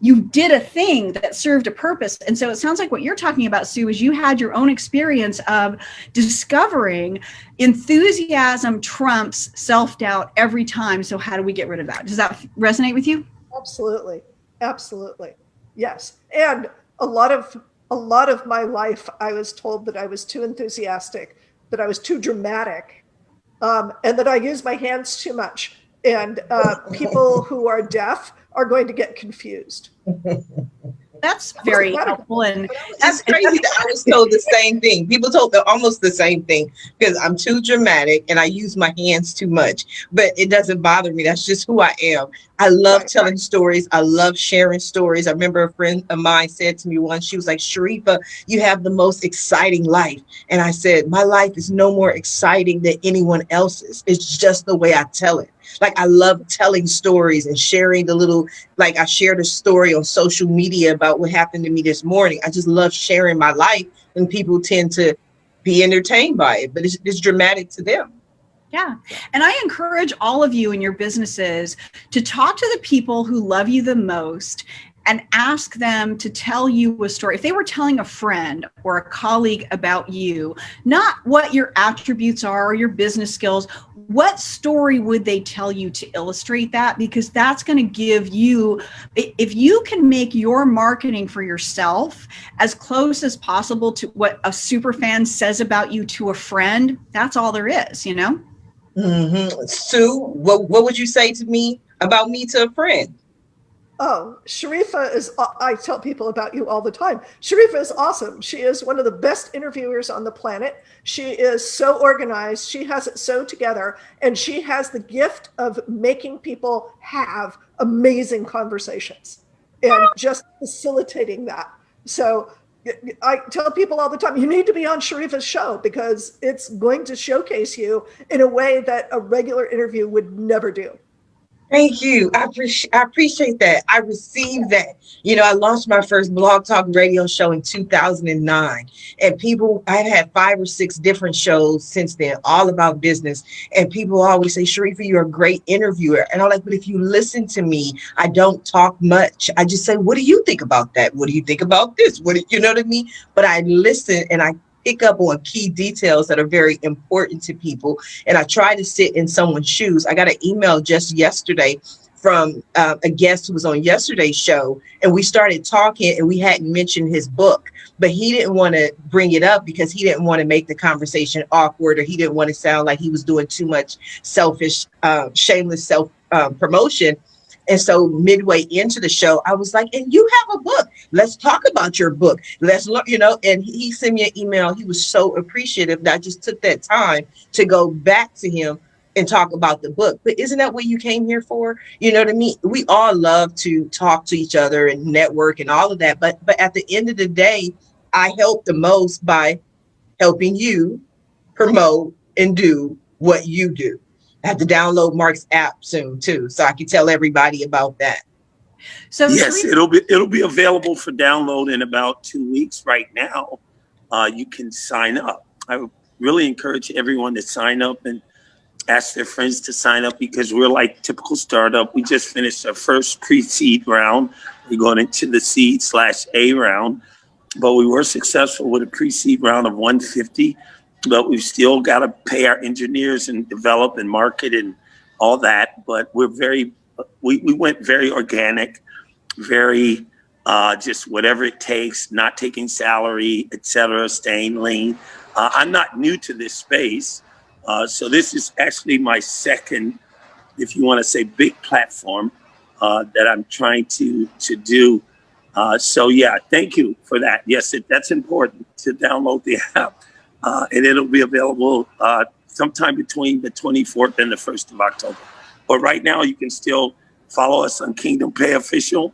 You did a thing that served a purpose. And so it sounds like what you're talking about, Sue, is you had your own experience of discovering enthusiasm trumps self-doubt every time. So how do we get rid of that? Does that resonate with you? Absolutely. Absolutely. Yes. And a lot of my life, I was told that I was too enthusiastic, that I was too dramatic, and that I use my hands too much. And people who are deaf are going to get confused. That's very helpful. And that's crazy that I was told the same thing. People told almost the same thing, because I'm too dramatic and I use my hands too much. But it doesn't bother me. That's just who I am. I love telling stories. I love sharing stories. I remember a friend of mine said to me once, she was like, Sharifa, you have the most exciting life. And I said, my life is no more exciting than anyone else's. It's just the way I tell it. Like, I love telling stories and sharing the little, like, I shared a story on social media about what happened to me this morning. I just love sharing my life, and people tend to be entertained by it, but it's dramatic to them. Yeah. And I encourage all of you in your businesses to talk to the people who love you the most and ask them to tell you a story. If they were telling a friend or a colleague about you, not what your attributes are or your business skills, what story would they tell you to illustrate that? Because that's going to give you, if you can make your marketing for yourself as close as possible to what a super fan says about you to a friend, that's all there is, you know? Sue, what would you say to me about me to a friend? Oh, Sharifa is, I tell people about you all the time. Sharifa is awesome. She is one of the best interviewers on the planet. She is so organized. She has it so together. And she has the gift of making people have amazing conversations and just facilitating that. So I tell people all the time, you need to be on Sharifa's show because it's going to showcase you in a way that a regular interview would never do. Thank you. I appreciate that. I received that. You know, I launched my first Blog Talk radio show in 2009. And people, I've had 5 or 6 different shows since then, all about business. And people always say, Sharifa, you're a great interviewer. And I'm like, but if you listen to me, I don't talk much. I just say, what do you think about that? What do you think about this? You know what I mean? But I listen and I pick up on key details that are very important to people. And I try to sit in someone's shoes. I got an email just yesterday from a guest who was on yesterday's show, and we started talking and we hadn't mentioned his book, but he didn't want to bring it up because he didn't want to make the conversation awkward, or he didn't want to sound like he was doing too much selfish, shameless self promotion. And so midway into the show, I was like, and you have a book. Let's talk about your book. Let's look, you know, and he sent me an email. He was so appreciative that I just took that time to go back to him and talk about the book. But isn't that what you came here for? You know what I mean? We all love to talk to each other and network and all of that. But at the end of the day, I help the most by helping you promote and do what you do. I have to download Mark's app soon too, so I can tell everybody about that. So yes, it'll be available for download in about 2 weeks. Right now, you can sign up. I really encourage everyone to sign up and ask their friends to sign up, because we're like typical startup. We just finished our first pre-seed round. We're going into the seed/A round, but we were successful with a pre-seed round of 150. But we've still got to pay our engineers and develop and market and all that. But we went very organic, very just whatever it takes, not taking salary, etc., staying lean. I'm not new to this space. So this is actually my second, if you want to say, big platform that I'm trying to do. So yeah, thank you for that. Yes, that's important to download the app. And it'll be available sometime between the 24th and the 1st of October. But right now, you can still follow us on Kingdom Pay Official.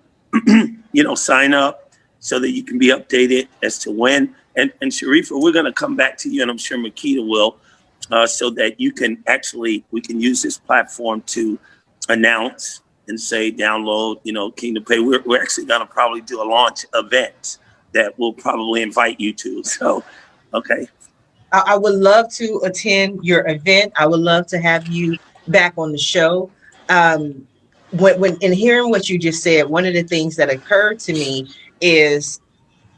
Sign up so that you can be updated as to when. And Sharifa, we're going to come back to you, and I'm sure Makita will, so that we can use this platform to announce and say, download, Kingdom Pay. We're actually going to probably do a launch event that we'll probably invite you to. So, okay. I would love to attend your event. I would love to have you back on the show. When in hearing what you just said, one of the things that occurred to me is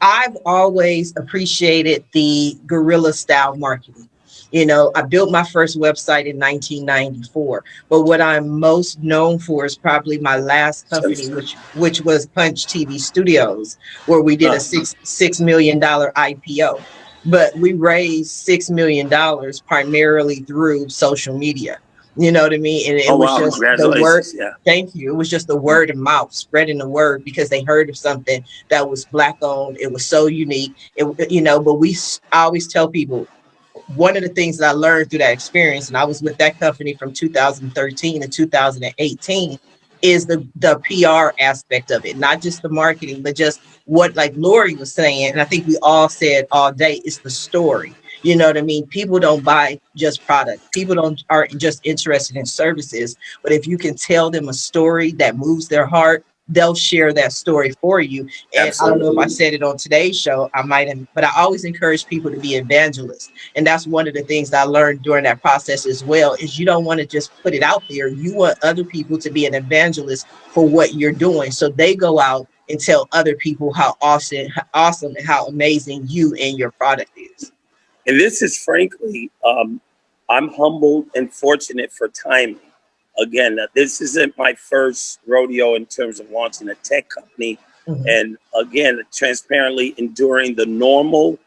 I've always appreciated the guerrilla style marketing. I built my first website in 1994, but what I'm most known for is probably my last company, which was Punch TV Studios, where we did a $6 million IPO. But we raised $6 million primarily through social media. You know what I mean? And it was just the word. Yeah. Thank you. It was just the word of mouth, spreading the word, because they heard of something that was Black owned. It was so unique. But I always tell people, one of the things that I learned through that experience, and I was with that company from 2013 to 2018, is the PR aspect of it, not just the marketing, but just what, like Lori was saying, and I think we all said all day, it's the story. You know what I mean? People don't buy just product. People aren't just interested in services, but if you can tell them a story that moves their heart, they'll share that story for you. And absolutely. I don't know if I said it on today's show, I might have, but I always encourage people to be evangelists. And that's one of the things that I learned during that process as well, is you don't want to just put it out there. You want other people to be an evangelist for what you're doing. So they go out and tell other people how awesome and how amazing you and your product is. And this is frankly, I'm humbled and fortunate for timing. Again, this isn't my first rodeo in terms of launching a tech company. Mhm. And again, transparently enduring the normal,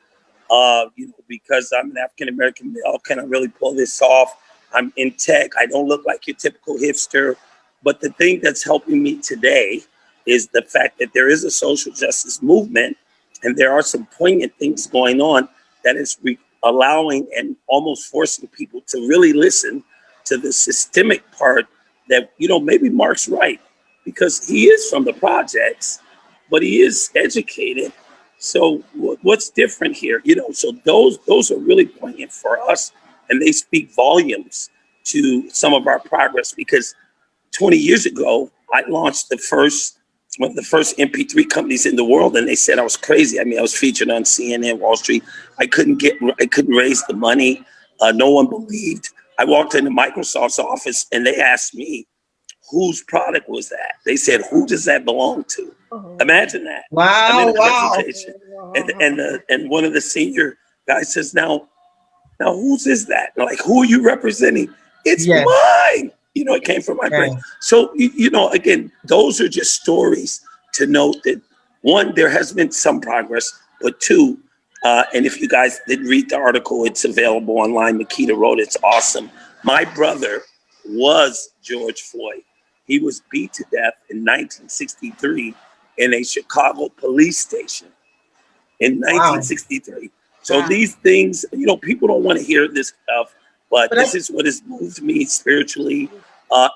because I'm an African-American male, can I really pull this off? I'm in tech. I don't look like your typical hipster. But the thing that's helping me today is the fact that there is a social justice movement, and there are some poignant things going on that is allowing and almost forcing people to really listen to the systemic part that, maybe Mark's right, because he is from the projects, but he is educated. So what's different here? So those are really poignant for us, and they speak volumes to some of our progress, because 20 years ago, I launched one of the first MP3 companies in the world, and they said I was crazy. I mean, I was featured on CNN, Wall Street. I couldn't raise the money. No one believed. I walked into Microsoft's office, and they asked me, whose product was that? They said, who does that belong to? Imagine that. Wow, I'm in a wow. presentation, and one of the senior guys says, now whose is that? And like, who are you representing? It's Yes. mine. It came from my brain. Yes. So, again, those are just stories to note that, one, there has been some progress, but two, and if you guys didn't read the article, it's available online. Makita wrote it. It's awesome. My brother was George Floyd. He was beat to death in 1963 in a Chicago police station in 1963. So these things, people don't want to hear this stuff, but this is what has moved me spiritually,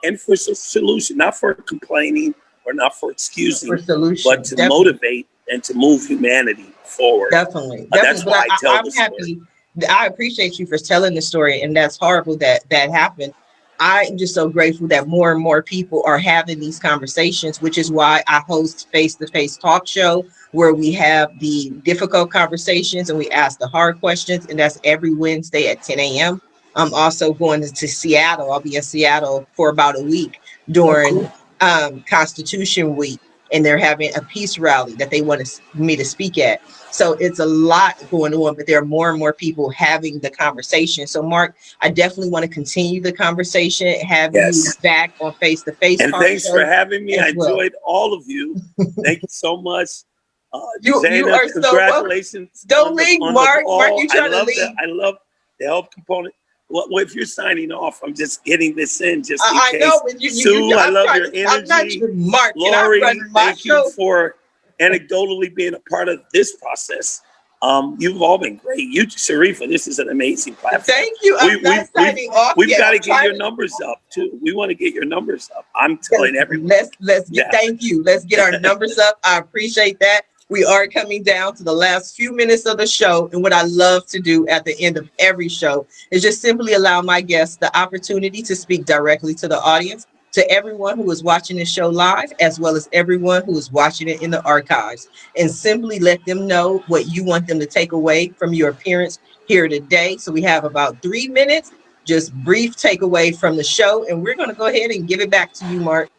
and for solution, not for complaining or not for excusing, For solution, but to definitely. motivate and to move humanity forward. Definitely. That's why I tell I'm the story. happy. I appreciate you for telling the story, and that's horrible that happened. I'm just so grateful that more and more people are having these conversations, which is why I host face-to-face talk show, where we have the difficult conversations and we ask the hard questions, and that's every Wednesday at 10 a.m. I'm also going to Seattle. I'll be in Seattle for about a week during Constitution Week, and they're having a peace rally that they want me to speak at. So it's a lot going on, but there are more and more people having the conversation. So Mark, I definitely want to continue the conversation, have you back on face-to-face. And thanks for having me. I enjoyed all of you. Thank you so much. You are congratulations. So don't leave, Mark. Mark, you trying to leave. I love the help component. Well, if you're signing off, I'm just getting this in just in case. I know. Sue, I love your energy. I'm not your Mark. Lori, thank you for anecdotally being a part of this process. You've all been great. You, Sharifa, this is an amazing platform. Thank you. I'm not signing off. We've got to get your numbers up too. We want to get your numbers up. I'm telling everyone. Let's get. Thank you. Let's get our numbers up. I appreciate that. We are coming down to the last few minutes of the show. And what I love to do at the end of every show is just simply allow my guests the opportunity to speak directly to the audience, to everyone who is watching this show live, as well as everyone who is watching it in the archives, and simply let them know what you want them to take away from your appearance here today. So we have about 3 minutes, just brief takeaway from the show. And we're going to go ahead and give it back to you, Mark.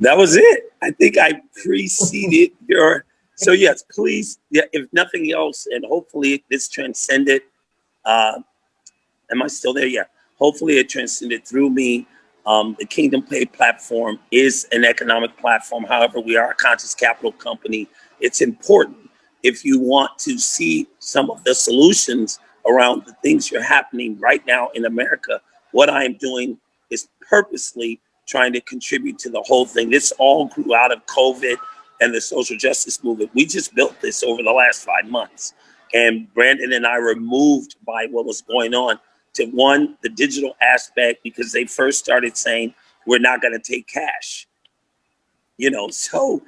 That was it. I think I preceded your. So yes, please. Yeah, if nothing else, and hopefully this transcended. Am I still there? Yeah. Hopefully it transcended through me. The Kingdom Pay platform is an economic platform. However, we are a conscious capital company. It's important if you want to see some of the solutions around the things you're happening right now in America. What I'm doing is purposely trying to contribute to the whole thing. This all grew out of COVID and the social justice movement. We just built this over the last 5 months. And Brandon and I were moved by what was going on to, one, the digital aspect, because they first started saying, we're not going to take cash. So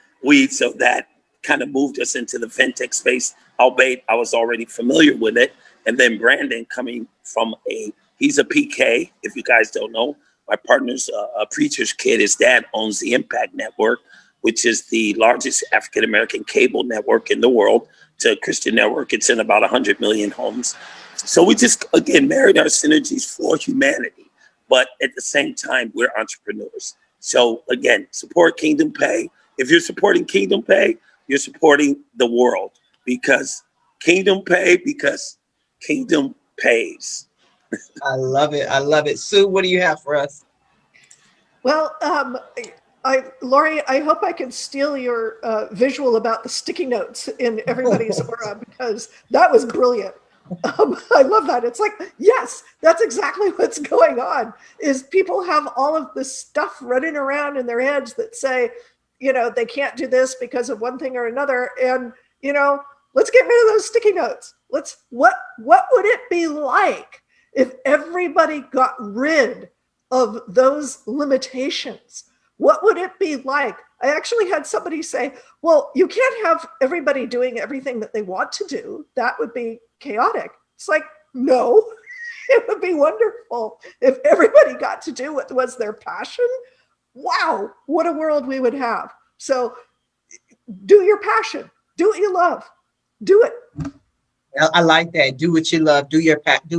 that kind of moved us into the fintech space, albeit I was already familiar with it. And then Brandon coming from he's a PK, if you guys don't know. My partner's a preacher's kid. His dad owns the Impact Network, which is the largest African-American cable network in the world. It's a Christian network. It's in about 100 million homes. So we just, again, married our synergies for humanity. But at the same time, we're entrepreneurs. So again, support Kingdom Pay. If you're supporting Kingdom Pay, you're supporting the world, because Kingdom pays. I love it. I love it. Sue, what do you have for us? Well, Lori, I hope I can steal your visual about the sticky notes in everybody's aura, because that was brilliant. I love that. It's like, yes, that's exactly what's going on, is people have all of this stuff running around in their heads that say, they can't do this because of one thing or another. And, let's get rid of those sticky notes. What would it be like if everybody got rid of those limitations? What would it be like? I actually had somebody say, well, you can't have everybody doing everything that they want to do. That would be chaotic. It's like, no, it would be wonderful if everybody got to do what was their passion. Wow, what a world we would have. So do your passion, do what you love, do it. I like that. Do what you love. Do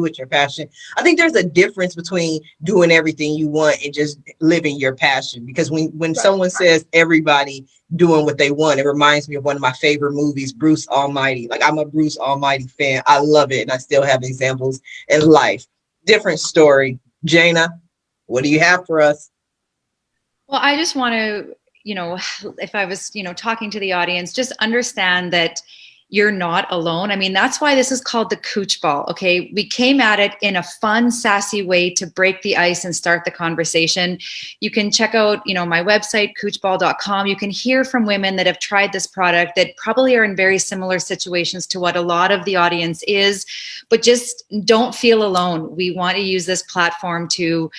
what your passion. I think there's a difference between doing everything you want and just living your passion. Because when someone says everybody doing what they want, it reminds me of one of my favorite movies, Bruce Almighty. Like, I'm a Bruce Almighty fan. I love it, and I still have examples in life. Different story. Jana, what do you have for us? Well, I just want to, if I was, talking to the audience, just understand that you're not alone. I mean, that's why this is called the Cooch Ball. Okay. We came at it in a fun, sassy way to break the ice and start the conversation. You can check out, my website, coochball.com. You can hear from women that have tried this product that probably are in very similar situations to what a lot of the audience is, but just don't feel alone. We want to use this platform to,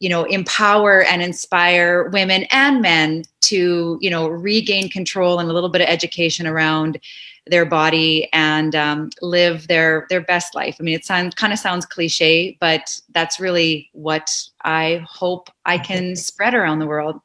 empower and inspire women and men to, regain control and a little bit of education around their body and live their best life. I mean, it kind of sounds cliche, but that's really what I hope I can spread around the world.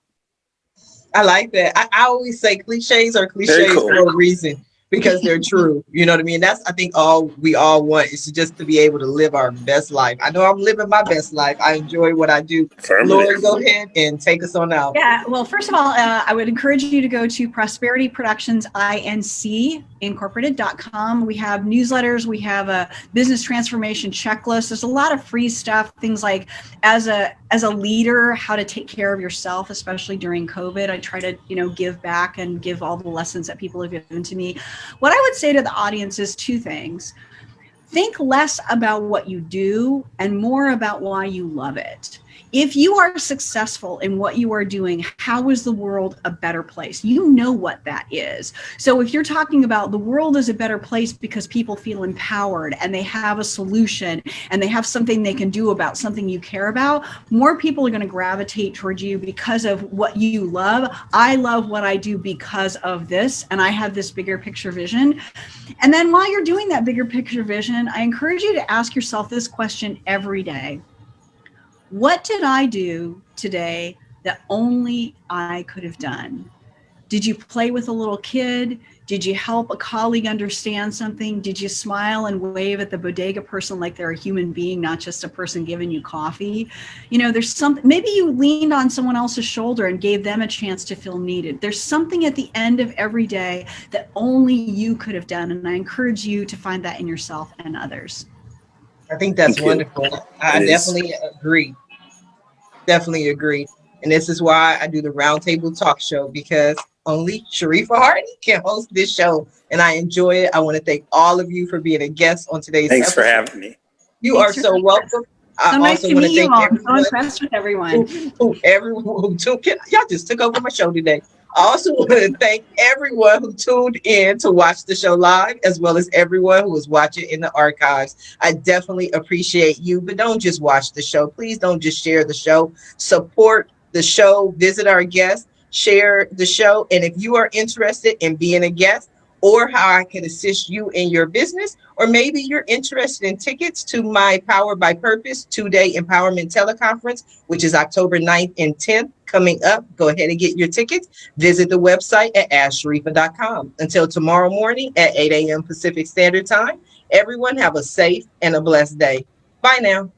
I like that. I always say cliches are cliches for a reason, because they're true. You know what I mean? That's, I think, all we all want is just to be able to live our best life. I know I'm living my best life. I enjoy what I do. Lori, go ahead and take us on out. Yeah, well, first of all, I would encourage you to go to Prosperity Productions Inc. Incorporated.com. We have newsletters. We have a business transformation checklist. There's a lot of free stuff, things like as a leader, how to take care of yourself, especially during COVID. I try to, give back and give all the lessons that people have given to me. What I would say to the audience is two things. Think less about what you do and more about why you love it. If you are successful in what you are doing, how is the world a better place? You know what that is. So if you're talking about the world is a better place because people feel empowered and they have a solution and they have something they can do about something you care about, more people are going to gravitate towards you because of what you love. I love what I do because of this, and I have this bigger picture vision. And then while you're doing that bigger picture vision, I encourage you to ask yourself this question every day. What did I do today that only I could have done? Did you play with a little kid? Did you help a colleague understand something? Did you smile and wave at the bodega person like they're a human being, not just a person giving you coffee? There's something, maybe you leaned on someone else's shoulder and gave them a chance to feel needed. There's something at the end of every day that only you could have done. And I encourage you to find that in yourself and others. I think that's wonderful. I definitely agree. Definitely agree. And this is why I do the Roundtable Talk Show, because only Sharifa Hardy can host this show. And I enjoy it. I want to thank all of you for being a guest on today's Thanks episode. for having me. You are so welcome. So nice to meet you all. I'm so impressed with everyone. Everyone who tuned in. Y'all just took over my show today. I also want to thank everyone who tuned in to watch the show live, as well as everyone who is watching in the archives. I definitely appreciate you, but don't just watch the show. Please don't just share the show. Support the show. Visit our guests. Share the show. And if you are interested in being a guest, or how I can assist you in your business, or maybe you're interested in tickets to my Powered by Purpose 2-day empowerment teleconference, which is October 9th and 10th coming up. Go ahead and get your tickets. Visit the website at AskSharifa.com. Until tomorrow morning at 8 a.m. Pacific Standard Time, everyone have a safe and a blessed day. Bye now.